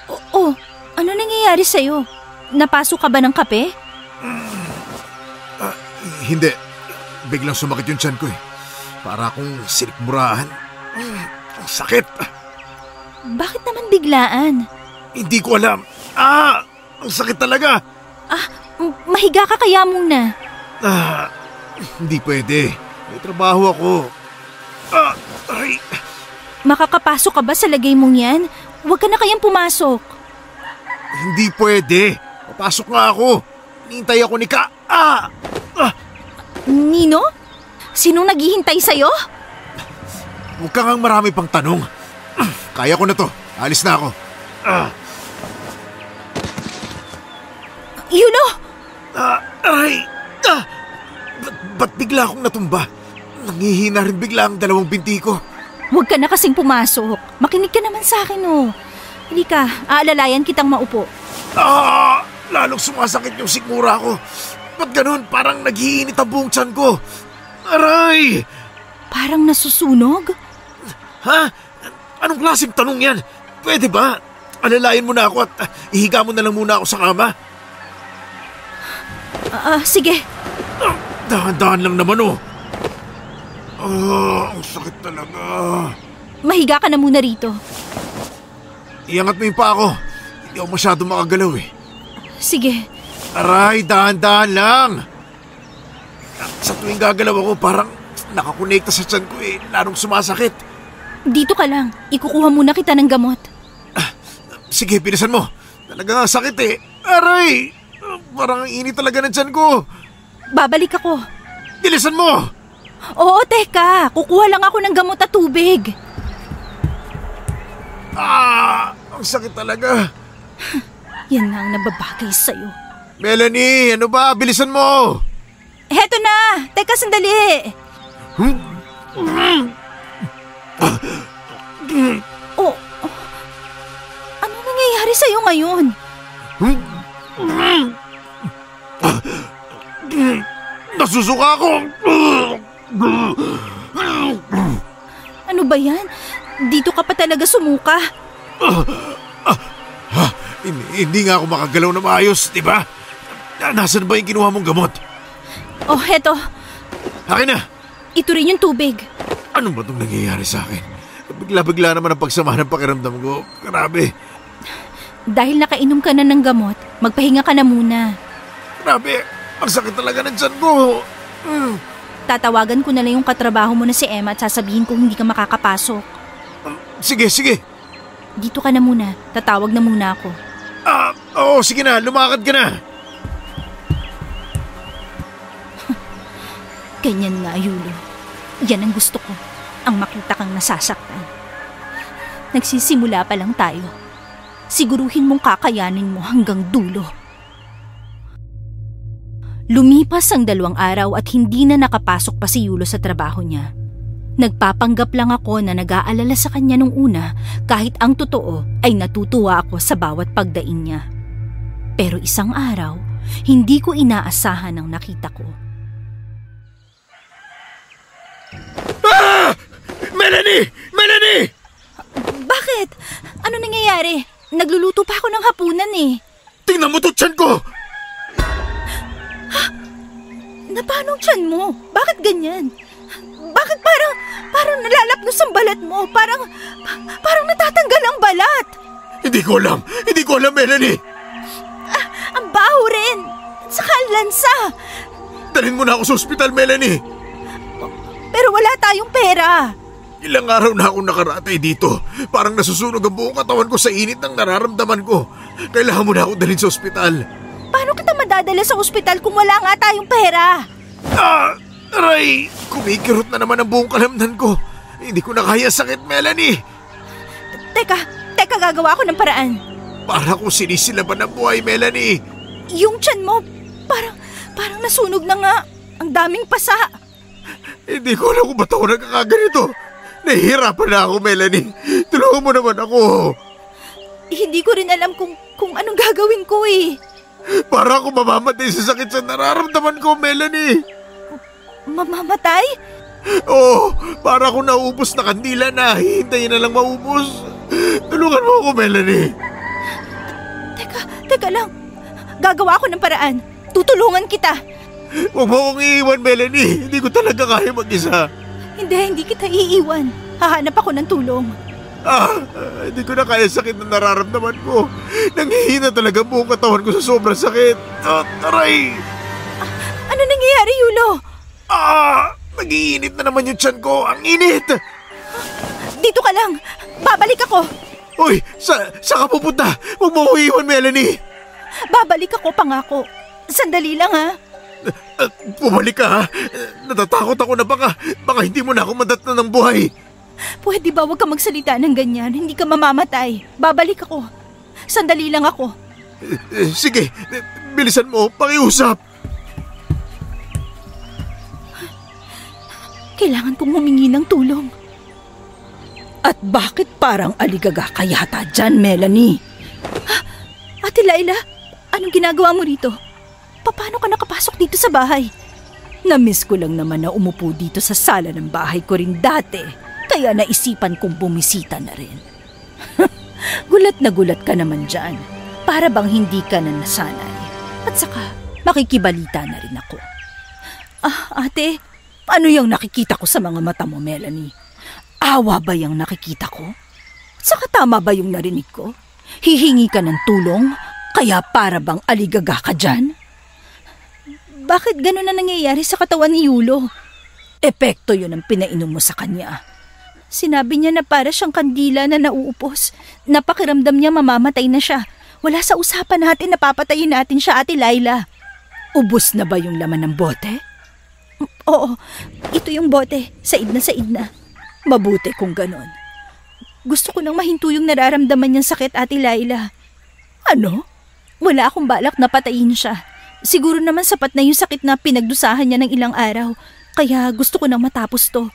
Oo, ano nangyayari sa'yo? Napasok ka ba ng kape? Hindi. Biglang sumakit yung tiyan ko eh. Para akong sinikmurahan. Ang sakit. Bakit naman biglaan? Hindi ko alam. Ang sakit talaga. Mahiga ka kaya muna. Hindi pwede. May trabaho ako. Ay. Makakapasok ka ba sa lagay mong yan? Huwag ka na kayang pumasok. Hindi pwede. Papasok nga ako. Hinihintay ako ni Ka. Nino? Sinong naghihintay sa'yo? Huwag ka ngang marami pang tanong. Kaya ko na to. Alis na ako. Yulo! Aray! Ba't bigla akong natumba? Nangihina rin bigla ang dalawang binti ko. Huwag ka na kasing pumasok. Makinig ka naman sa akin, oh. Halika, aalalayan kitang maupo. Lalong sumasakit yung sikmura ko. Ba't ganun? Parang naghiinit ang buong tiyan ko. Aray! Parang nasusunog? Ha? Anong klaseng tanong yan? Pwede ba? Alalayan mo na ako at ihiga mo na lang muna ako sa kama. Sige. Dahan-dahan lang naman, oh. Ang sakit talaga. Mahiga ka na muna rito. Iangat mo yung pa ako. Hindi ako masyado makagalaw eh. Sige. Aray, dahan-dahan lang. Sa tuwing gagalaw ako, parang nakakonekta sa tiyan ko eh. Lalong sumasakit. Dito ka lang. Ikukuha muna kita ng gamot. Sige, bilisan mo. Talaga nga sakit eh. Aray! Parang ang init talaga ng tiyan ko. Babalik ako. Bilisan mo! Oo, teka. Kukuha lang ako ng gamot at tubig. Ang sakit talaga. Yan na ang nababagay sa'yo. Melanie, ano ba? Bilisan mo! Heto na! Teka, sandali! Oh, ano nangyayari sa'yo ngayon? Nasusuka ako! Ano ba yan? Dito ka pa talaga sumuka. Hindi nga ako makagalaw na maayos, di ba? Nasaan ba yung kinuha mong gamot? Oh, heto. Akin na! Ito rin yung tubig. Ano ba itong nangyayari sa akin? Bigla-bigla naman ang pagsama ng pakiramdam ko. Grabe. Dahil nakainom ka na ng gamot, magpahinga ka na muna. Grabe, ang sakit talaga ng tiyan ko. Tatawagan ko na lang yung katrabaho mo na si Emma at sasabihin kung hindi ka makakapasok. Sige, sige. Dito ka na muna. Tatawag na muna ako. Oo, sige na. Lumakad ka na. Ganyan nga, Yulo. Yan ang gusto ko. Ang makita kang nasasaktan. Nagsisimula pa lang tayo. Siguruhin mong kakayanin mo hanggang dulo. Lumipas ang 2 araw at hindi na nakapasok pa si Yulo sa trabaho niya. Nagpapanggap lang ako na nag-aalala sa kanya nung una kahit ang totoo ay natutuwa ako sa bawat pagdaing niya. Pero isang araw, hindi ko inaasahan ang nakita ko. Melanie! Melanie! Bakit? Ano nangyayari? Nagluluto pa ako ng hapunan eh. Tingnan mo to, tiyan ko! Na paano ang tiyan mo? Bakit ganyan? Bakit parang nalalapnos ang balat mo? Parang natatanggal ang balat. Hindi ko alam, Melanie. Ang baho rin. At saka ang lansa. Dalhin mo na ako sa ospital, Melanie. Pero wala tayong pera. Ilang araw na akong nakaratay dito. Parang nasusunog ang buong katawan ko sa init ng nararamdaman ko. Kailangan mo na ako dalhin sa ospital. Paano kita madadala sa ospital kung wala nga tayong pera? Aray! Kumikirot na naman ang buong kalamnan ko. Hindi ko na kaya sakit, Melanie. Teka, gagawa ko ng paraan. Para kung sinisilaban ang buhay, Melanie. Yung tiyan mo, parang nasunog na nga. Ang daming pasa. Hindi ko alam kung ba't ako nagkakaganito. Nahihirapan na ako, Melanie. Tulungan mo naman ako. Hindi ko rin alam kung anong gagawin ko eh. Para ako mamamatay sa sakit sa nararamdaman ko, Melanie. Mamamatay? Oo, para ako naubos na kandila na. Hihintayin na lang maubos. Tulungan mo ako, Melanie. Teka lang. Gagawa ako ng paraan. Tutulungan kita. Huwag mo akong iiwan, Melanie. Hindi ko talaga kaya mag-isa. Hindi kita iiwan. Hahanap ako ng tulong. Hindi ko na kaya sakit na nararamdaman ko. Nanghihina talaga buong katawan ko sa sobrang sakit. Aray! Ano nangyayari, Yulo? Nag-iinit na naman yung tiyan ko. Ang init! Dito ka lang. Babalik ako. Uy, saan ka pupunta? Huwag mo iiwan, Melanie. Babalik ako, pangako. Sandali lang, ha? Bumalik ka, ha? Natatakot ako na baka hindi mo na ako madatnan ng buhay. Pwede ba huwag ka magsalita ng ganyan? Hindi ka mamamatay. Babalik ako. Sandali lang ako. Sige, bilisan mo. Pakiusap. Kailangan kong humingi ng tulong. At bakit parang aligaga ka yata dyan, Melanie? Ate Laila, anong ginagawa mo rito? Paano ka nakapasok dito sa bahay? Namiss ko lang naman na umupo dito sa sala ng bahay ko rin dati. Kaya naisipan kong bumisita na rin. Gulat na gulat ka naman dyan. Para bang hindi ka na nasanay. At saka, makikibalita na rin ako. Ate, ano yung nakikita ko sa mga mata mo, Melanie? Awa ba yung nakikita ko? At saka tama ba yung narinig ko? Hihingi ka ng tulong, kaya para bang aligaga ka dyan? Bakit gano'n na nangyayari sa katawan ni Yulo? Epekto yun ang pinainom mo sa kanya. Sinabi niya na para siyang kandila na nauupos. Napakiramdam niya mamamatay na siya. Wala sa usapan natin na papatayin natin siya, Ate Laila. Ubus na ba yung laman ng bote? Oo, ito yung bote. Said na. Mabuti kung ganon. Gusto ko nang mahinto yung nararamdaman niyang sakit, Ate Laila. Ano? Wala akong balak na patayin siya. Siguro naman sapat na yung sakit na pinagdusahan niya ng ilang araw. Kaya gusto ko nang matapos to.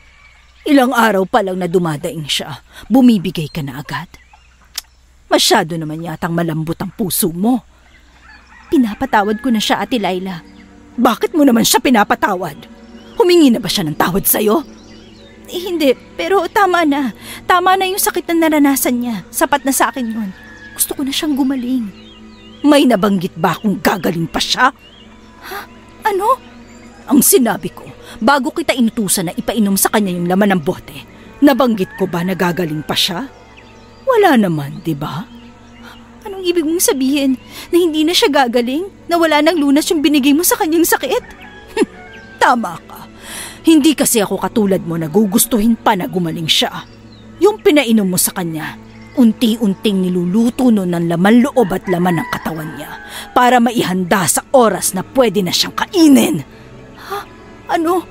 Ilang araw pa lang na dumadaing siya, bumibigay ka na agad. Masyado naman yatang malambot ang puso mo. Pinapatawad ko na siya, Ate Laila. Bakit mo naman siya pinapatawad? Humingi na ba siya ng tawad sa'yo? Hindi, pero tama na. Tama na yung sakit na naranasan niya. Sapat na sa akin yun. Gusto ko na siyang gumaling. May nabanggit ba kung gagaling pa siya? Ano? Ang sinabi ko, bago kita inutusan na ipainom sa kanya yung laman ng bote, nabanggit ko ba na gagaling pa siya? Wala naman, di ba? Anong ibig mong sabihin? Na hindi na siya gagaling? Na wala nang lunas yung binigay mo sa kanyang sakit? Tama ka. Hindi kasi ako katulad mo na gugustuhin pa na gumaling siya. Yung pinainom mo sa kanya, unti-unting niluluto nun ng laman loob at laman ng katawan niya para maihanda sa oras na pwede na siyang kainin. Ano?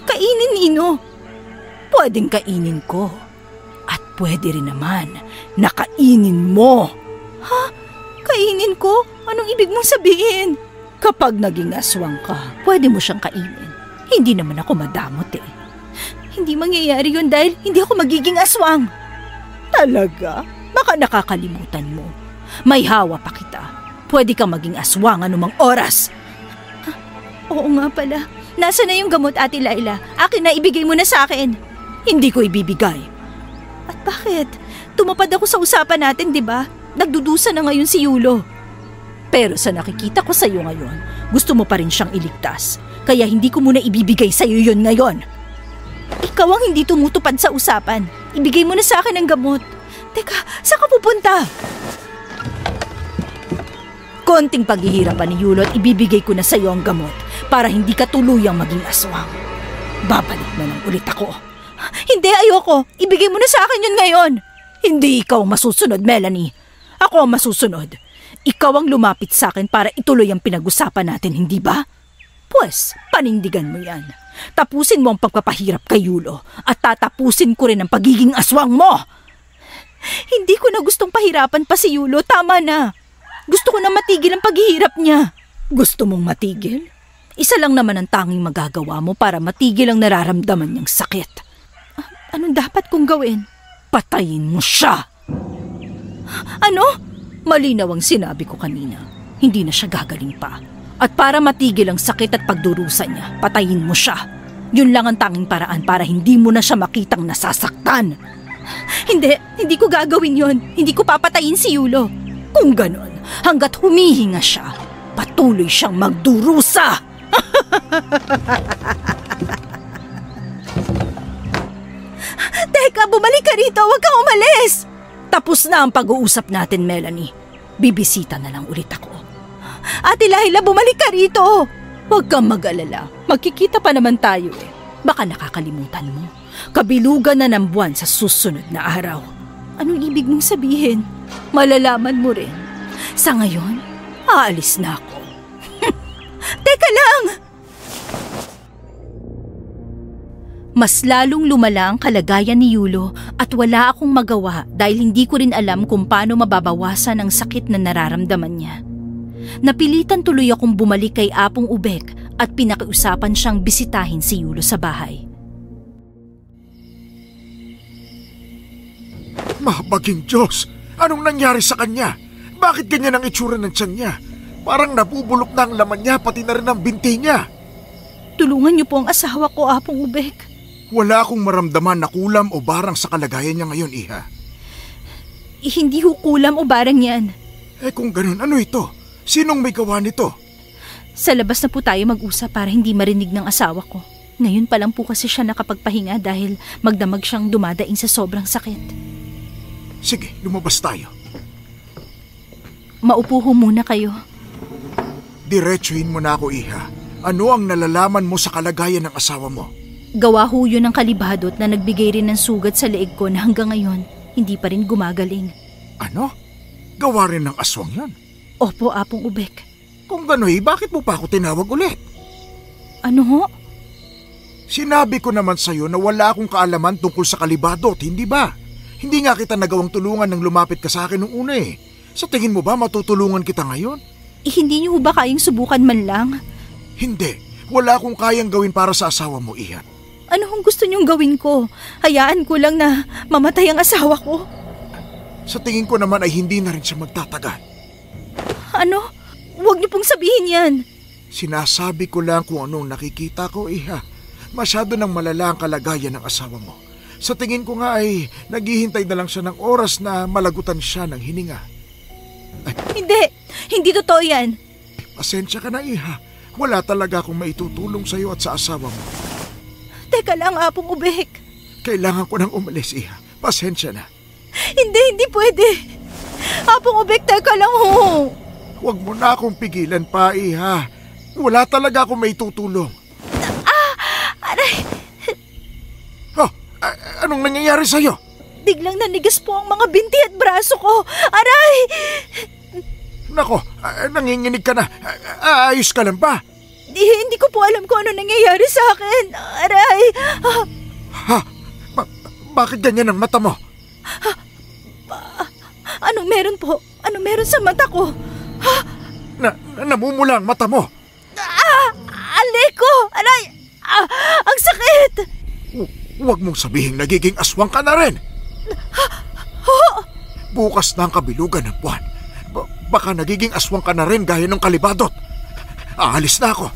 Kainin, Nino? Pwedeng kainin ko. At pwede rin naman na kainin mo. Kainin ko? Anong ibig mong sabihin? Kapag naging aswang ka, pwede mo siyang kainin. Hindi naman ako madamot eh. Hindi mangyayari yun dahil hindi ako magiging aswang. Talaga? Baka nakakalimutan mo. May hawa pa kita. Pwede kang maging aswang anumang oras. Oo nga pala. Nasaan na yung gamot, Ate Laila? Akin na, ibigay mo na sa akin. Hindi ko ibibigay. At bakit? Tumapad ako sa usapan natin, di ba? Nagdudusa na ngayon si Yulo. Pero sa nakikita ko sa iyo ngayon, gusto mo pa rin siyang iligtas. Kaya hindi ko muna ibibigay sa'yo yun ngayon. Ikaw ang hindi tumutupad sa usapan. Ibigay mo na sa akin ang gamot. Teka, saan ka pupunta? Konting paghihirapan ni Yulo at ibibigay ko na sa'yo ang gamot para hindi ka tuluyang maging aswang. Babalik na lang ulit ako. Hindi, ayoko. Ibigay mo na sa akin yun ngayon. Hindi ikaw ang masusunod, Melanie. Ako ang masusunod. Ikaw ang lumapit sa akin para ituloy ang pinag-usapan natin, hindi ba? Pues, panindigan mo yan. Tapusin mo ang pagpapahirap kay Yulo at tatapusin ko rin ang pagiging aswang mo. Hindi ko na gustong pahirapan pa si Yulo. Tama na. Gusto ko na matigil ang paghihirap niya. Gusto mong matigil? Isa lang naman ang tanging magagawa mo para matigil ang nararamdaman niyang sakit. Anong dapat kong gawin? Patayin mo siya. Ano? Malinaw ang sinabi ko kanina. Hindi na siya gagaling pa. At para matigil ang sakit at pagdurusa niya, patayin mo siya. Yun lang ang tanging paraan para hindi mo na siya makitang nasasaktan. Hindi ko gagawin yon. Hindi ko papatayin si Yulo. Kung ganon, hanggat humihinga siya, patuloy siyang magdurusa. Teka, bumalik ka rito. Huwag kang umalis. Tapos na ang pag-uusap natin, Melanie. Bibisita na lang ulit ako. Ate Laila, bumalik ka rito. Huwag kang mag-alala. Magkikita pa naman tayo eh. Baka nakakalimutan mo. Kabilugan na ng buwan sa susunod na araw. Anong ibig mong sabihin? Malalaman mo rin. Sa ngayon, aalis na ako. Teka lang! Mas lalong lumala ang kalagayan ni Yulo at wala akong magawa dahil hindi ko rin alam kung paano mababawasan ang sakit na nararamdaman niya. Napilitan tuloy akong bumalik kay Apong Ubek at pinakiusapan siyang bisitahin si Yulo sa bahay. Mahabaging Diyos! Anong nangyari sa kanya? Bakit ganyan ang itsura ng tiyan niya? Parang nabubulok na ang laman niya, pati na rin ang binti niya. Tulungan niyo po ang asawa ko, Apong Ubek. Wala akong maramdaman na kulam o barang sa kalagayan niya ngayon, Iha. Hindi ho kulam o barang yan. Kung ganun, ano ito? Sinong may gawa nito? Sa labas na po tayo mag-usap para hindi marinig ng asawa ko. Ngayon pa lang po kasi siya nakapagpahinga dahil magdamag siyang dumadaing sa sobrang sakit. Sige, lumabas tayo. Maupo ho muna kayo. Diretsuhin mo na ako, Iha. Ano ang nalalaman mo sa kalagayan ng asawa mo? Gawa ho yun ng kalibadot na nagbigay rin ng sugat sa leeg ko na hanggang ngayon hindi pa rin gumagaling. Ano? Gawa rin ng aswang yan? Opo, Apong Ubek. Kung gano'y, bakit mo pa ako tinawag ulit? Ano ho? Sinabi ko naman sa'yo na wala akong kaalaman tungkol sa kalibadot, hindi ba? Hindi nga kita nagawang tulungan nang lumapit ka sa akin nung una eh. Sa tingin mo ba matutulungan kita ngayon? Hindi niyo ba kayang subukan man lang? Hindi. Wala akong kayang gawin para sa asawa mo, Iha. Ano kung gusto niyong gawin ko? Hayaan ko lang na mamatay ang asawa ko. Sa tingin ko naman ay hindi na rin siya magtatagal. Ano? Huwag niyo pong sabihin yan. Sinasabi ko lang kung anong nakikita ko, Iha. Masyado nang malala ang kalagayan ng asawa mo. Sa tingin ko nga ay naghihintay na lang siya ng oras na malagutan siya ng hininga. Ay, hindi totoo yan. Pasensya ka na, Iha. Wala talaga akong maitutulong sa'yo at sa asawa mo. Teka lang, Apong Ubek. Kailangan ko nang umalis, Iha. Pasensya na. Hindi pwede. Apong Ubek, teka lang ho. Huwag mo na akong pigilan pa, Iha. Wala talaga akong maitutulong. Aray! Anong nangyayari sa'yo? Biglang nanigas po ang mga binti at braso ko. Aray! Nako, nanginginig ka na. Ayos ka lang ba? Hindi ko po alam kung ano nangyayari sa akin. Aray! Bakit ganyan ang mata mo? Anong meron po? Anong meron sa mata ko? Namumula ang mata mo. Alay ko! Aray! Ang sakit! Huwag mong sabihin nagiging aswang ka na rin. Bukas na ang kabilugan ng buwan. Baka nagiging aswang ka na rin gaya ng kalibadot. Aalis na ako.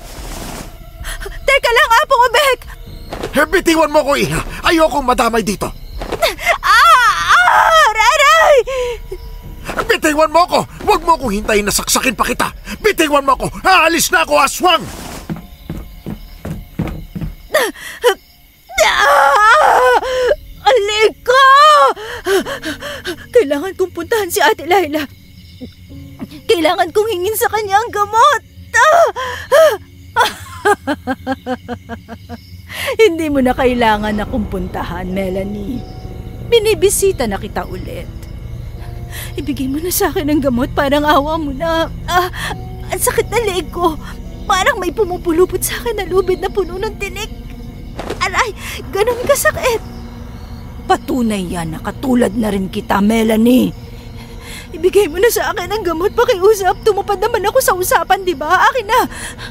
Teka lang, Apong Ubek! Bitiwan mo ko, Iha. Ayokong madamay dito. Aray! Bitiwan mo ko! Huwag mo kong hintayin na saksakin pa kita! Bitiwan mo ko! Aalis na ako, aswang! Alika! Kailangan kong puntahan si Ate Laila. Kailangan kong hingin sa kanya ang gamot. Hindi mo na kailangan akong puntahan, Melanie. Binibisita na kita ulit. Ibigay mo na sa akin ang gamot, parang awa mo na. Ang sakit na leeg ko. Parang may pumupulupot sa akin na lubid na puno ng tinik. Aray, ganun kasakit. Patunay yan na katulad na rin kita, Melanie. Ibigay mo na sa akin ang gamot, pakiusap. Tumupad naman ako sa usapan, di ba? Akin na.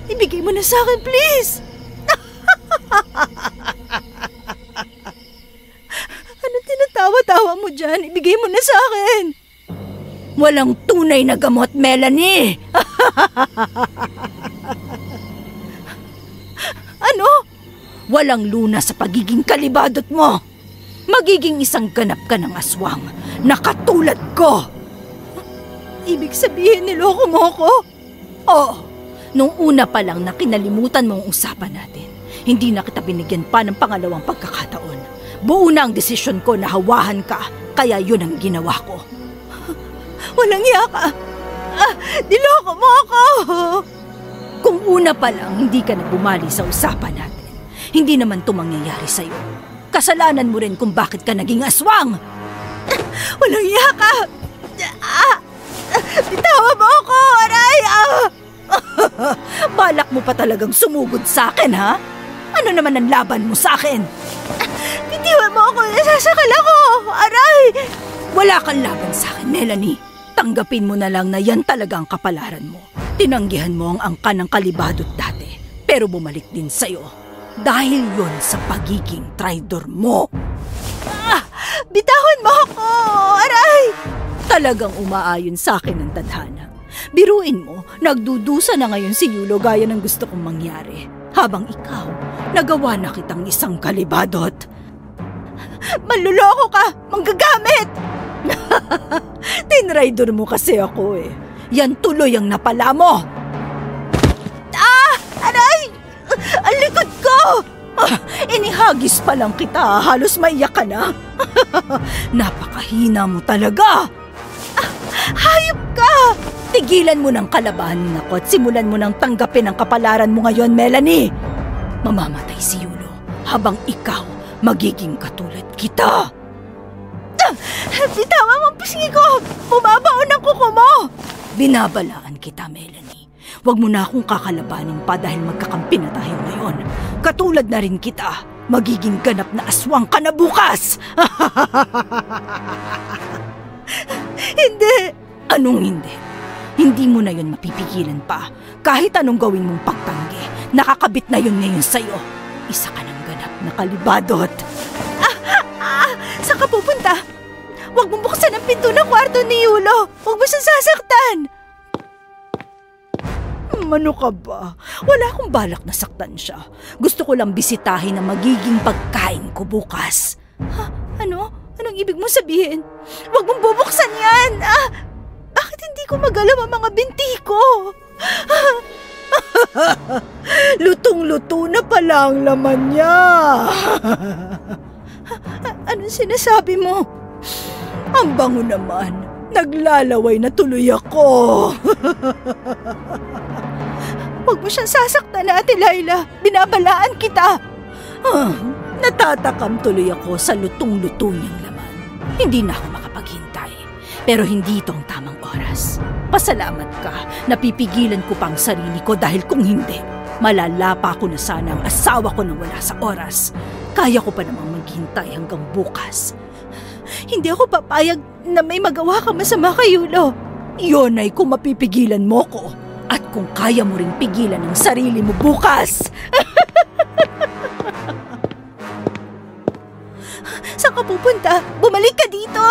Ibigay mo na sa akin, please. Ano tinatawa-tawa mo dyan? Ibigay mo na sa akin. Walang tunay na gamot, Melanie. Ano? Walang luna sa pagiging kalibadot mo. Magiging isang ganap ka ng aswang na katulad ko. Ibig sabihin niloko mo ako? Oo. Nung una pa lang na kinalimutan mo ang usapan natin, hindi na kita binigyan pa ng pangalawang pagkakataon. Buo na ang desisyon ko na hawahan ka, kaya yun ang ginawa ko. Walang iya ka. Niloko mo ako. Kung una pa lang hindi ka na bumali sa usapan natin, hindi naman ito mangyayari sa'yo. Kasalanan mo rin kung bakit ka naging aswang. Walang iya ka. Bitawan mo ako, aray! Balak mo pa talagang sumugod sa akin, ha? Ano naman ang laban mo sa akin? Bitawan mo ako, nasasakal ako, aray! Wala kang laban sa akin, Melanie. Tanggapin mo na lang na yan talagang kapalaran mo. Tinanggihan mo ang angka ng kalibadot dati, pero bumalik din sa'yo. Dahil yon sa pagiging traidor mo. Bitawan mo ako, aray! Talagang umaayon sa akin ang tadhana. Biruin mo, nagdudusa na ngayon si Yulo gaya ng gusto kong mangyari. Habang ikaw, nagawa na kitang isang kalibadot. Manluloko ka! Manggagamit! Tinraidor mo kasi ako eh. Yan tuloy ang napala mo. Aray! Ang likod ko! Inihagis pa lang kita, halos maiyak ka na. Napakahina mo talaga. Hayop ka! Tigilan mo ng kalabahan ako at simulan mo ng tanggapin ang kapalaran mo ngayon, Melanie. Mamamatay si Yulo habang ikaw magiging katulad kita. Bitawan mo ang pisngi ko! Bumabaon ang kuko mo! Binabalaan kita, Melanie. Huwag mo na akong kakalabanin pa dahil magkakampi na tayo ngayon. Katulad na rin kita, magiging ganap na aswang ka na bukas! Hindi! Anong hindi? Hindi mo na yun mapipigilan pa. Kahit anong gawin mong pagtanggi, nakakabit na yun ngayon sa'yo. Isa ka ng ganap na kalibadot. Saan ka pupunta? Huwag mong buksan ang pinto ng kwarto ni Yulo. Huwag mo siyang sasaktan. Ano ka ba? Wala akong balak na saktan siya. Gusto ko lang bisitahin na magiging pagkain ko bukas. Ano? Anong ibig mong sabihin? Huwag mong bubuksan yan! Bakit hindi ko magalaw ang mga binti ko? Lutong-luto na pala ang laman niya. Anong sinasabi mo? Ang bango naman. Naglalaway na tuloy ako. Huwag mo siyang sasaktan, Ate Laila. Binabalaan kita. Natatakam tuloy ako sa lutong-luto niyang laman. Hindi na ako makapaghintay. Pero hindi ito ang tamang oras. Pasalamat ka, napipigilan ko pang sarili ko dahil kung hindi, malalapa ko na sana ang asawa ko nang wala sa oras. Kaya ko pa namang maghintay hanggang bukas. Hindi ako papayag na may magawa ka masama kay Yulo. Iyon ay kung mapipigilan mo ko at kung kaya mo ring pigilan ang sarili mo bukas. Saan ka pupunta? Bumalik ka dito!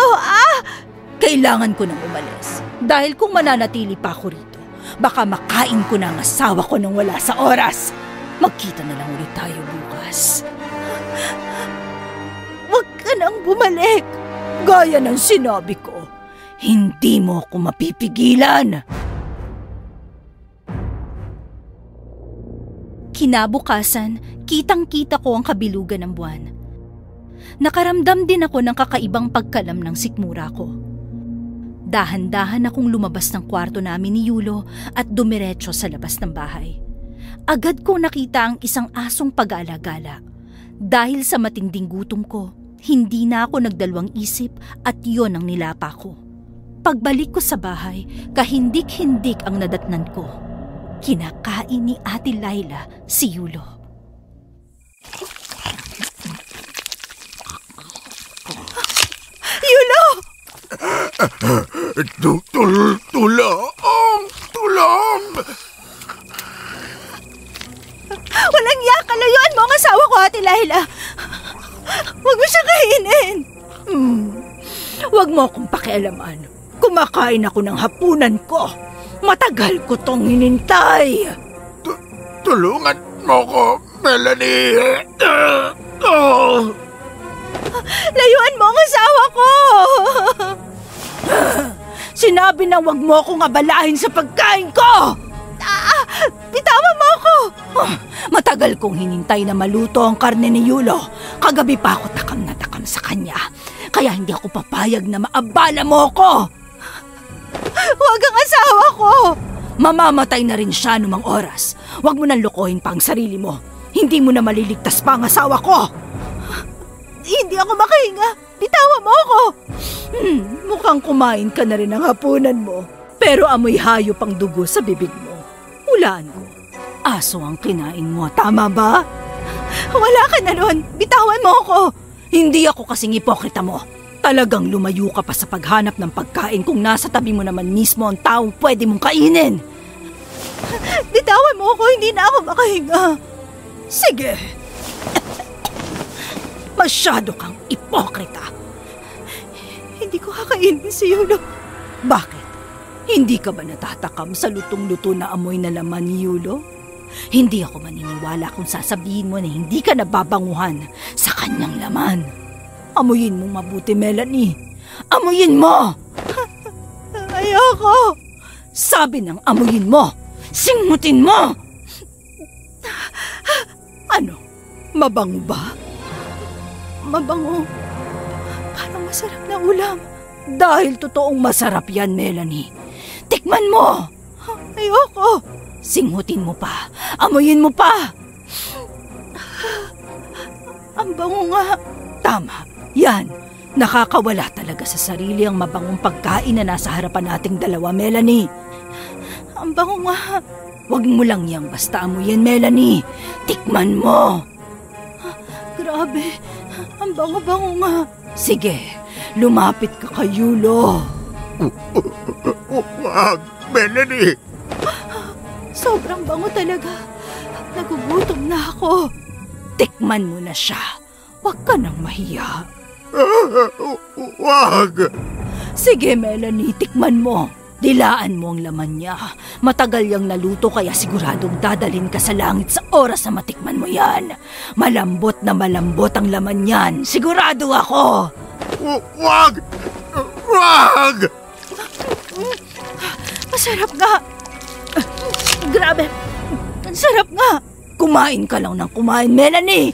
Kailangan ko nang umalis. Dahil kung mananatili pa ako rito, baka makain ko na ang asawa ko nang wala sa oras. Magkita na lang ulit tayo bukas. Huwag ka nang bumalik. Gaya ng sinabi ko, hindi mo ako mapipigilan. Kinabukasan, kitang-kita ko ang kabilugan ng buwan. Nakaramdam din ako ng kakaibang pagkalam ng sikmura ko. Dahan-dahan akong lumabas ng kwarto namin ni Yulo at dumiretso sa labas ng bahay. Agad ko nakita ang isang asong pag-alagala. Dahil sa matinding gutom ko, hindi na ako nagdalawang isip at yon ang nilapa ko. Pagbalik ko sa bahay, kahindik-hindik ang nadatnan ko. Kinakain ni Ate Laila si Yulo. Yulo! Tulong! Walang yak! Kalayuan mo ang asawa ko, Ate Laila! Huwag mo siya kainin! Huwag mo akong pakialaman. Kumakain ako ng hapunan ko. Matagal ko tong hinintay. Tulungan mo ko, Melanie! Layuan mo ang asawa ko! Sinabi na huwag mo akong abalahin sa pagkain ko! Bitawan mo ako! Matagal kong hinintay na maluto ang karne ni Yulo. Kagabi pa ako takam na takam sa kanya. Kaya hindi ako papayag na maabala mo ako! Huwag ang asawa ko! Mamamatay na rin siya numang oras. Huwag mo nang lokohin pa ang sarili mo. Hindi mo na maliligtas pa ang asawa ko! Hindi ako makahinga. Bitawan mo ako. Mukhang kumain ka na rin ng hapunan mo. Pero amoy hayop ang dugo sa bibig mo. Hulaan ko. Aso ang kinain mo. Tama ba? Wala ka na ron. Bitawan mo ako. Hindi ako kasing ipokrita mo. Talagang lumayo ka pa sa paghanap ng pagkain kung nasa tabi mo naman mismo ang taong pwede mong kainin. Bitawan mo ako. Hindi na ako makahinga. Sige. Masyado kang ipokrita. Hindi ko kakainin si Yulo. Bakit? Hindi ka ba natatakam sa lutong-luto na amoy na laman ni Yulo? Hindi ako maniniwala kung sasabihin mo na hindi ka nababanguhan sa kanyang laman. Amuyin mo mabuti, Melanie. Amuyin mo! Ayoko! Sabi ng amuyin mo! Singutin mo! Ano? Mabango ba? Mabango. Parang masarap na ulam. Dahil totoong masarap yan, Melanie. Tikman mo! Ayoko! Singutin mo pa. Amuyin mo pa. Ang bango nga. Tama. Yan. Nakakawala talaga sa sarili ang mabangong pagkain na nasa harapan nating dalawa, Melanie. Ang bango nga. Huwag mo lang yang basta amuyin, Melanie. Tikman mo. Grabe. Ang bango-bango nga. Sige, lumapit ka kay Yulo. Wag, Melanie! Sobrang bango talaga. Nagugutom na ako. Tikman mo na siya. Huwag ka nang mahiya. Wag! Sige, Melanie, tikman mo. Dilaan mo ang laman niya. Matagal yang naluto kaya siguradong dadalhin ka sa langit sa oras na matikman mo yan. Malambot na malambot ang laman niyan. Sigurado ako. Wag! Wag! Masarap nga. Grabe. Ang sarap nga. Kumain ka lang ng kumain, Melanie.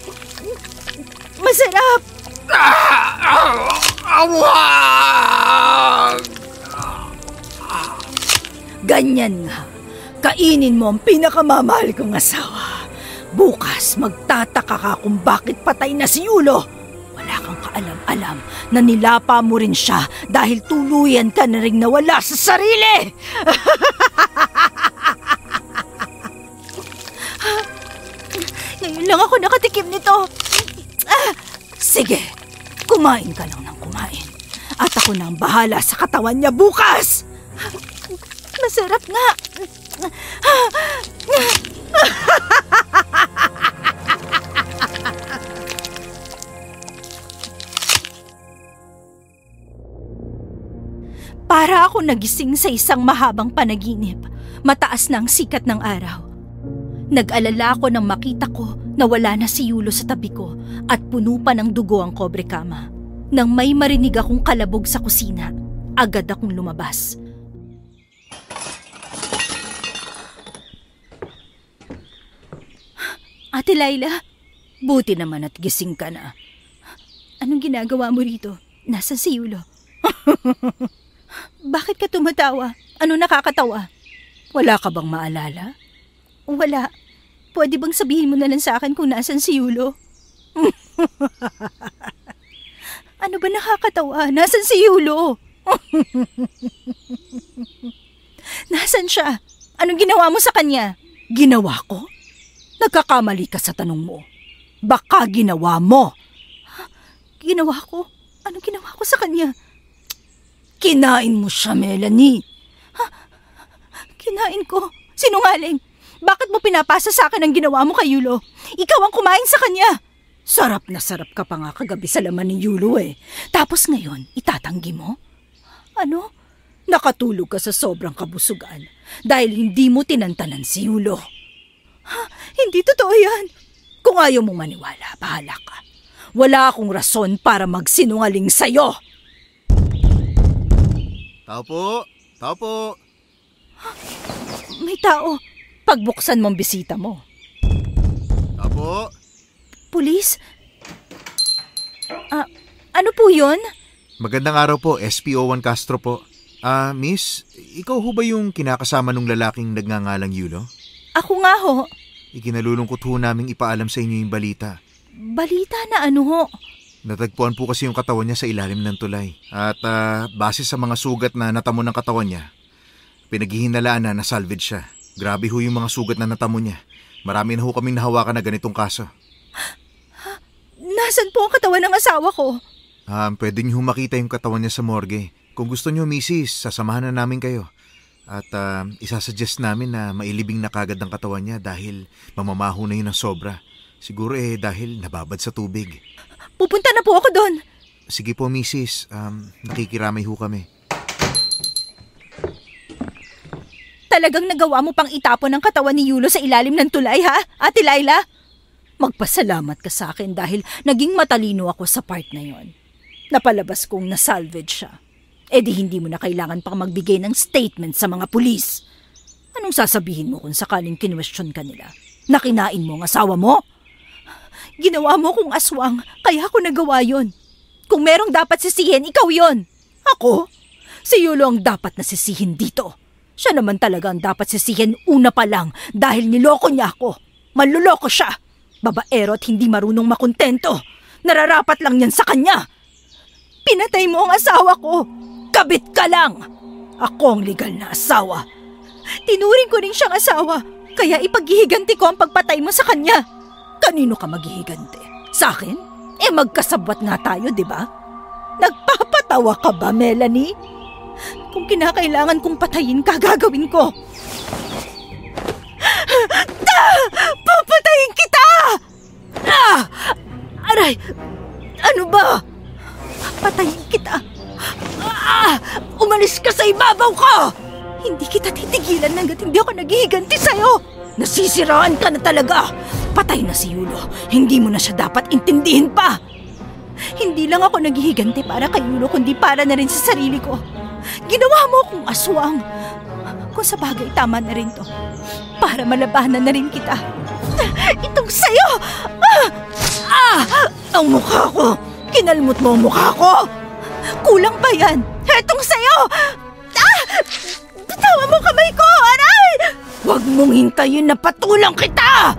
Masarap. Wag! Ganyan nga. Kainin mo ang pinakamamahal kong asawa. Bukas magtataka ka kung bakit patay na si Yulo. Wala kang kaalam-alam na nilapa mo rin siya dahil tuluyan ka na rin nawala sa sarili. Ngayon lang ako nakatikim nito. Sige, kumain ka lang ng kumain. At ako na ang bahala sa katawan niya bukas. Masarap nga. Para ako nagising sa isang mahabang panaginip. Mataas na ang sikat ng araw. Nag-alala ako nang makita ko na wala na si Yulo sa tabi ko at puno pa ng dugo ang kobre kama. Nang may marinig akong kalabog sa kusina, agad akong lumabas. Ate Laila, buti naman at gising ka na. Anong ginagawa mo rito? Nasaan si Yulo? Bakit ka tumatawa? Ano nakakatawa? Wala ka bang maalala? Wala. Pwede bang sabihin mo na lang sa akin kung nasaan si Yulo? Ano ba nakakatawa? Nasaan si Yulo? Nasaan siya? Anong ginawa mo sa kanya? Ginawa ko? Nagkakamali ka sa tanong mo. Baka ginawa mo. Ginawa ko? Anong ginawa ko sa kanya? Kinain mo siya, Melanie. Kinain ko? Sinungaling. Bakit mo pinapasa sa akin ang ginawa mo kay Yulo? Ikaw ang kumain sa kanya. Sarap na sarap ka pa nga kagabi sa laman ni Yulo eh. Tapos ngayon, itatanggi mo? Ano? Nakatulog ka sa sobrang kabusugan dahil hindi mo tinantanan si Yulo. Hindi totoo yan. Kung ayaw mong maniwala, bahala ka. Wala akong rason para magsinungaling sa'yo. Tao po! Tao po! May tao. Pagbuksan mong bisita mo. Tao po! Pulis? Ano po yun? Magandang araw po, SPO1 Castro po. Miss, ikaw ho ba yung kinakasama nung lalaking nagngangalang Yulo? Ako nga ho. Ikinalulungkot ho naming ipaalam sa inyo yung balita. Balita na ano ho? Natagpuan po kasi yung katawan niya sa ilalim ng tulay. At base sa mga sugat na natamo ng katawan niya, pinaghihinalaan na salvage siya. Grabe ho yung mga sugat na natamo niya. Marami na ho kaming nahawakan na ganitong kaso. Nasaan po ang katawan ng asawa ko? Pwede niyo makita yung katawan niya sa morgue. Kung gusto niyo, misis, sasamahan na namin kayo. At isasuggest namin na mailibing na kagad ang katawan niya dahil mamamaho na yun ng sobra. Siguro dahil nababad sa tubig. Pupunta na po ako doon. Sige po, misis. Nakikiramay ho kami. Talagang nagawa mo pang itapon ang katawan ni Yulo sa ilalim ng tulay, ha, Ate Laila? Magpasalamat ka sa akin dahil naging matalino ako sa part na yon. Napalabas kong nasalvage siya. Di hindi mo na kailangan pang magbigay ng statement sa mga pulis. Anong sasabihin mo kung sakaling kinwestiyon ka nila? Nakinain mo ang asawa mo? Ginawa mo kong aswang, kaya ako nagawa yon. Kung merong dapat sisihin, ikaw yon. Ako? Si Yulo ang dapat na sisihin dito. Siya naman talaga ang dapat sisihin una pa lang dahil niloko niya ako. Manluloko siya. Babaero at hindi marunong makontento. Nararapat lang yan sa kanya. Pinatay mo ang asawa ko. Kabit ka lang! Ako ang legal na asawa. Tinuring ko rin siyang asawa, kaya ipaghihiganti ko ang pagpatay mo sa kanya. Kanino ka maghihiganti? Sa akin? Magkasabwat nga tayo, di ba? Nagpapatawa ka ba, Melanie? Kung kinakailangan kong patayin ka, gagawin ko. Papatayin kita! Aray! Ano ba? Patayin kita. Umalis ka sa ibabaw ko! Hindi kita titigilan hanggat hindi ako naghihiganti sa'yo. Nasisiraan ka na talaga. Patay na si Yulo. Hindi mo na siya dapat intindihin pa. Hindi lang ako naghihiganti para kay Yulo, kundi para na rin sa sarili ko. Ginawa mo akong aswang. Kung sa bagay, tama na rin to. Para malabanan na rin kita. Itong sa'yo! Ang mukha ko! Kinalmot mo ang mukha ko! Kulang pa yan! Etong sa'yo! Bitawa mo kamay ko! Aray! Huwag mong hintayin na patulang kita!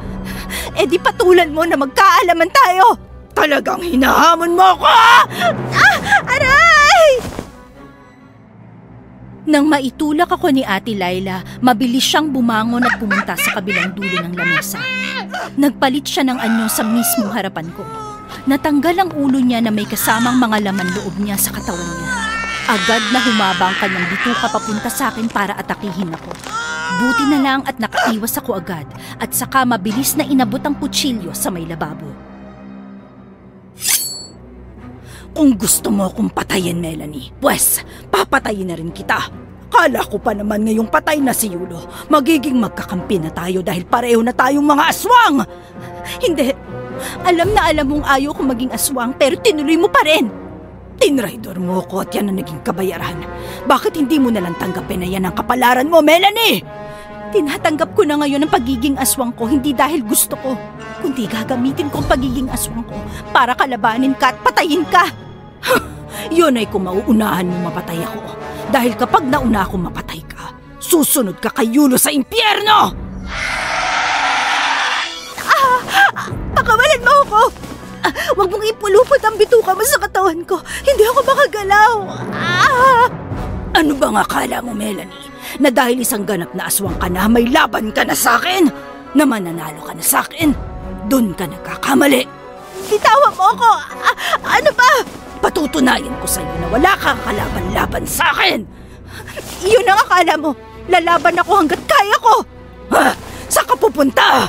Di patulan mo na magkaalaman tayo! Talagang hinahamon mo ako! Aray! Nang maitulak ako ni Ate Laila, mabilis siyang bumangon at pumunta sa kabilang dulo ng lamesa. Nagpalit siya ng anyo sa mismong harapan ko. Natanggal ang ulo niya na may kasamang mga laman loob niya sa katawan niya. Agad na humaba ang kanyang bituka papunta sa akin para atakihin ako. Buti na lang at nakaiwas ako agad at saka mabilis na inabot ang kutsilyo sa may lababo. Kung gusto mo akong patayin, Melanie, pues papatayin na rin kita. Kala ko pa naman ngayong patay na si Yulo, magiging magkakampi na tayo dahil pareho na tayong mga aswang. Hindi. Alam na alam mong ayaw kong maging aswang pero tinuloy mo pa rin. Tinraidor mo ko at yan ang naging kabayaran. Bakit hindi mo nalang tanggapin na yan ang kapalaran mo, Melanie? Tinatanggap ko na ngayon ang pagiging aswang ko hindi dahil gusto ko, kundi gagamitin ko ang pagiging aswang ko para kalabanin ka at patayin ka. Yun ay kung mauunahan mo mapatay ako. Dahil kapag nauna akong mapatay ka, susunod ka kay Yulo sa impyerno! Pakawalan mo ako! Huwag mong ipulupot ang bituka mo sa katawan ko. Hindi ako makagalaw. Ano bang akala mo, Melanie? Na dahil isang ganap na aswang ka na, may laban ka na sa akin? Na mananalo ka na sa akin? Doon ka nagkakamali. Bitawan mo ako! Ano ba? Patutunayan ko sa'yo na wala kang kalaban-laban sa akin! Iyon ang akala mo. Lalaban ako hanggat kaya ko. Saan ka pupunta?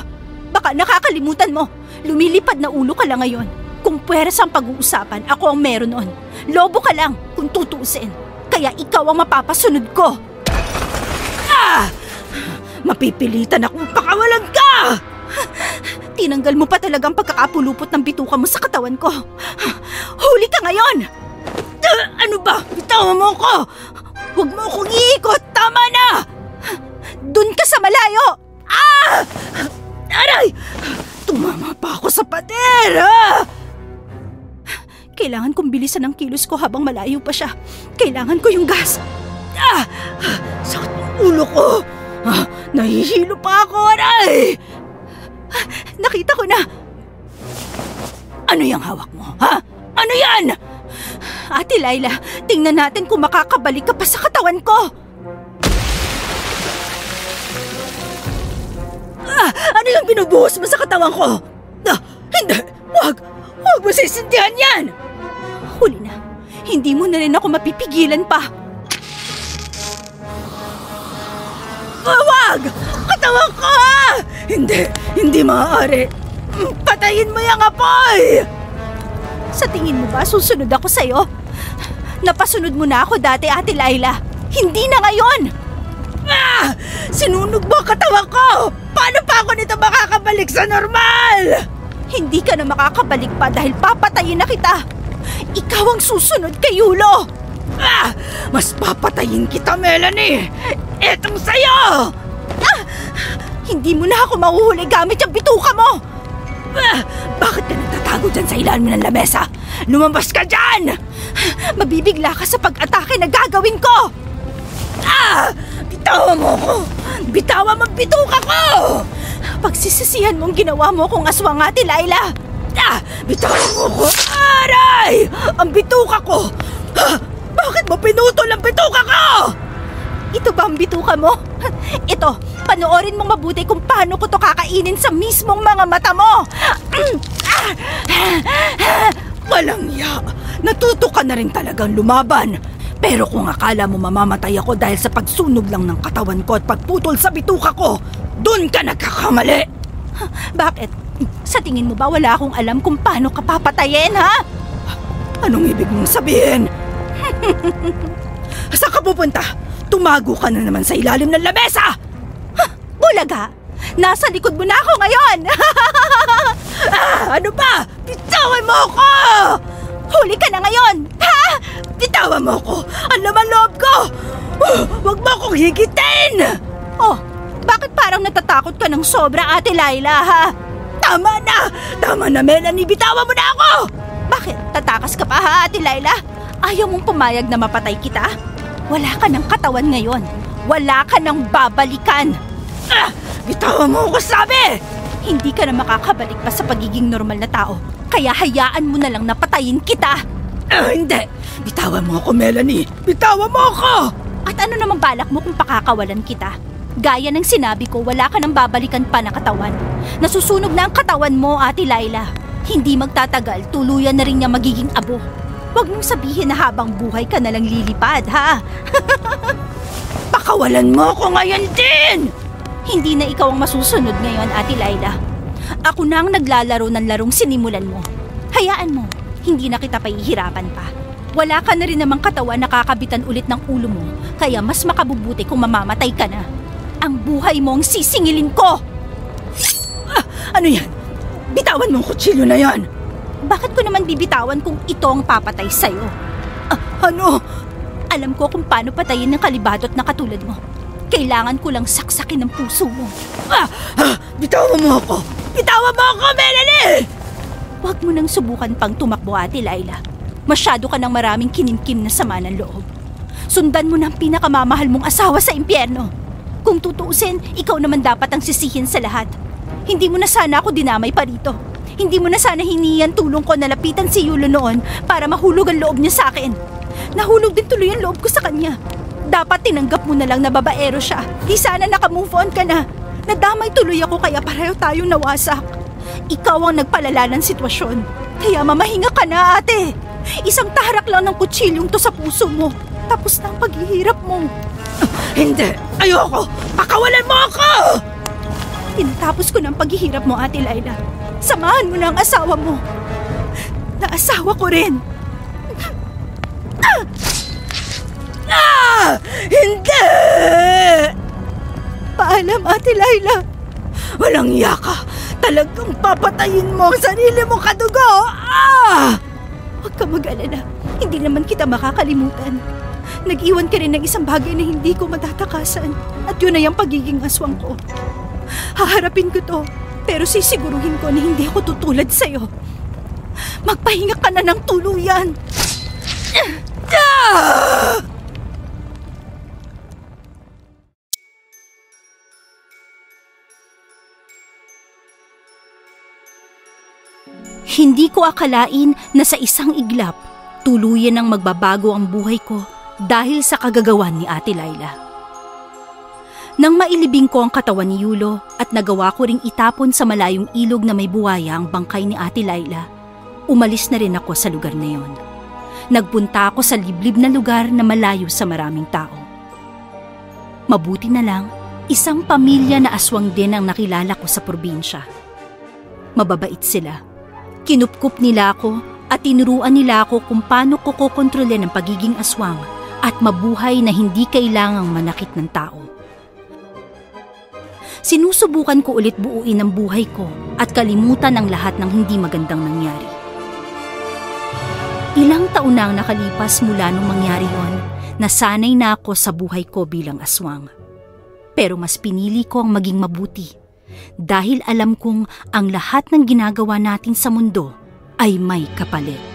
Baka nakakalimutan mo. Lumilipad na ulo ka lang ngayon. Kung puwersa ang pag-uusapan, ako ang meron noon. Lobo ka lang kung tutuusin. Kaya ikaw ang mapapasunod ko. Mapipilitan akong pakawalan ka! Tinanggal mo pa talagang pagkakapulupot ng bituka mo sa katawan ko. Huli ka ngayon! Ano ba? Bitawan mo ko! Huwag mo akong iikot! Tama na! Doon ka sa malayo! Aray! Tumama pa ako sa pader! Kailangan kong bilisan ang kilos ko habang malayo pa siya. Kailangan ko yung gas. Sakit ng ulo ko! Nahihilo pa ako, aray! Nakita ko na! Ano yung hawak mo, ha? Ano yan? Ate Laila, tingnan natin kung makakabalik ka pa sa katawan ko! Ano yung binubuhos mo sa katawan ko? Hindi! Huwag mo sisindihan yan! Huli na. Hindi mo na rin ako mapipigilan pa. Huwag! Katawan ko, ha! Hindi maaari. Patayin mo yung apoy! Sa tingin mo ba susunod ako sa'yo? Napasunod mo na ako dati, Ate Laila. Hindi na ngayon! Sinunog mo ang katawan ko! Paano pa ako nito makakabalik sa normal? Hindi ka na makakabalik pa dahil papatayin na kita. Ikaw ang susunod kay Yulo. Mas papatayin kita, Melanie! Etong sa'yo! Hindi mo na ako mahuhuli gamit yung bituka mo! Bakit ka nagtatago dyan sa ilalim ng lamesa? Lumabas ka dyan! Mabibigla ka sa pag-atake na gagawin ko! Bitawan mo ko! Bitawan mo ang bituka ko! Pagsisisihan mong ginawa mo kong aswang, Ate Laila! Bitawan mo ko! Aray! Ang bituka ko! Bakit mo pinutol ang bituka ko? Ito ba ang bituka mo? Ito, panoorin mong mabuti kung paano ko to kakainin sa mismong mga mata mo! Walang ya! Natuto ka na rin talagang lumaban! Pero kung akala mo mamamatay ako dahil sa pagsunog lang ng katawan ko at pagputol sa bituka ko, doon ka nagkakamali! Bakit? Sa tingin mo ba wala akong alam kung paano ka papatayin, ha? Anong ibig mong sabihin? Saan ka pupunta? Tumago ka na naman sa ilalim ng lamesa! Bulaga! Nasa likod mo na ako ngayon! Ano ba? Bitawan mo ako! Huli ka na ngayon! Ha? Bitawan mo ako! Ang laman loob ko! Huwag mo akong higitin! Oh, bakit parang natatakot ka ng sobra, Ate Laila, ha? Tama na! Tama na, Melanie! Bitawan mo na ako! Bakit? Tatakas ka pa, ha, Ate Laila? Ayaw mong pumayag na mapatay kita? Wala ka ng katawan ngayon. Wala ka ng babalikan. Bitawan mo ako, sabi! Hindi ka na makakabalik pa sa pagiging normal na tao. Kaya hayaan mo na lang na patayin kita. Hindi! Bitawan mo ako, Melanie! Bitawan mo ako! At ano namang balak mo kung pakakawalan kita? Gaya ng sinabi ko, wala ka nang babalikan pa na katawan. Nasusunog na ang katawan mo, Ate Laila. Hindi magtatagal, tuluyan na rin niya magiging abo. Huwag mong sabihin na habang buhay ka na lang lilipad, ha? Pakawalan mo ako ngayon din! Hindi na ikaw ang masusunod ngayon, Ate Laila. Ako na ang naglalaro ng larong sinimulan mo. Hayaan mo, hindi na kita pahihirapan pa. Wala ka na rin namang katawan na kakabitan ulit ng ulo mo, kaya mas makabubuti kung mamamatay ka na. Ang buhay mo ang sisingilin ko! Ano yan? Bitawan mo ang kutsilyo na yan! Bakit ko naman bibitawan kung ito ang papatay sa'yo? Ano? Alam ko kung paano patayin ng kalibadot na katulad mo. Kailangan ko lang saksakin ang puso mo. Bitawan mo ako! Bitawan mo ako, Melanie! Huwag mo nang subukan pang tumakbo, Ate Laila. Masyado ka ng maraming kinimkim na sama ng loob. Sundan mo ng pinakamamahal mong asawa sa impyerno. Kung tutuusin, ikaw naman dapat ang sisihin sa lahat. Hindi mo na sana ako dinamay pa rito. Hindi mo na sana hiniyan tulong ko na lapitan si Yulo noon para mahulog ang loob niya sa akin. Nahulog din tuloy ang loob ko sa kanya. Dapat tinanggap mo na lang na babaero siya. Di sana naka-move on ka na. Nadamay tuloy ako kaya pareho tayong nawasak. Ikaw ang nagpalala ng sitwasyon. Kaya mamahinga ka na, ate. Isang taharak lang ng kutsilyong to sa puso mo. Tapos na ang paghihirap mo. Hindi! Ayoko! Pakawalan mo ako! Tinatapos ko ng paghihirap mo, Ate Laila. Samahan mo na ang asawa mo. Naasawa ko rin. Hindi! Paalam, Ate Laila. Walang iya ka. Talagang papatayin mo ang sarili mo, kadugo! Huwag ka mag-alala. Hindi naman kita makakalimutan. Nag-iwan ka rin ng isang bagay na hindi ko matatakasan. At yun ay ang pagiging aswang ko. Haharapin ko to, pero sisiguruhin ko na hindi ako tutulad sa'yo. Magpahinga ka na ng tuluyan. Hindi ko akalain na sa isang iglap, tuluyan ang magbabago ang buhay ko dahil sa kagagawan ni Ate Laila. Nang mailibing ko ang katawan ni Yulo at nagawa ko ring itapon sa malayong ilog na may buwaya ang bangkay ni Ate Laila, umalis na rin ako sa lugar na yon. Nagpunta ako sa liblib na lugar na malayo sa maraming tao. Mabuti na lang, isang pamilya na aswang din ang nakilala ko sa probinsya. Mababait sila. Kinupkup nila ako at tinuruan nila ako kung paano ko kokontrolin ang pagiging aswang at mabuhay na hindi kailangang manakit ng tao. Sinusubukan ko ulit buuin ang buhay ko at kalimutan ang lahat ng hindi magandang nangyari. Ilang taon na ang nakalipas mula nung mangyari yon, nasanay na ako sa buhay ko bilang aswang. Pero mas pinili ko ang maging mabuti dahil alam kong ang lahat ng ginagawa natin sa mundo ay may kapalit.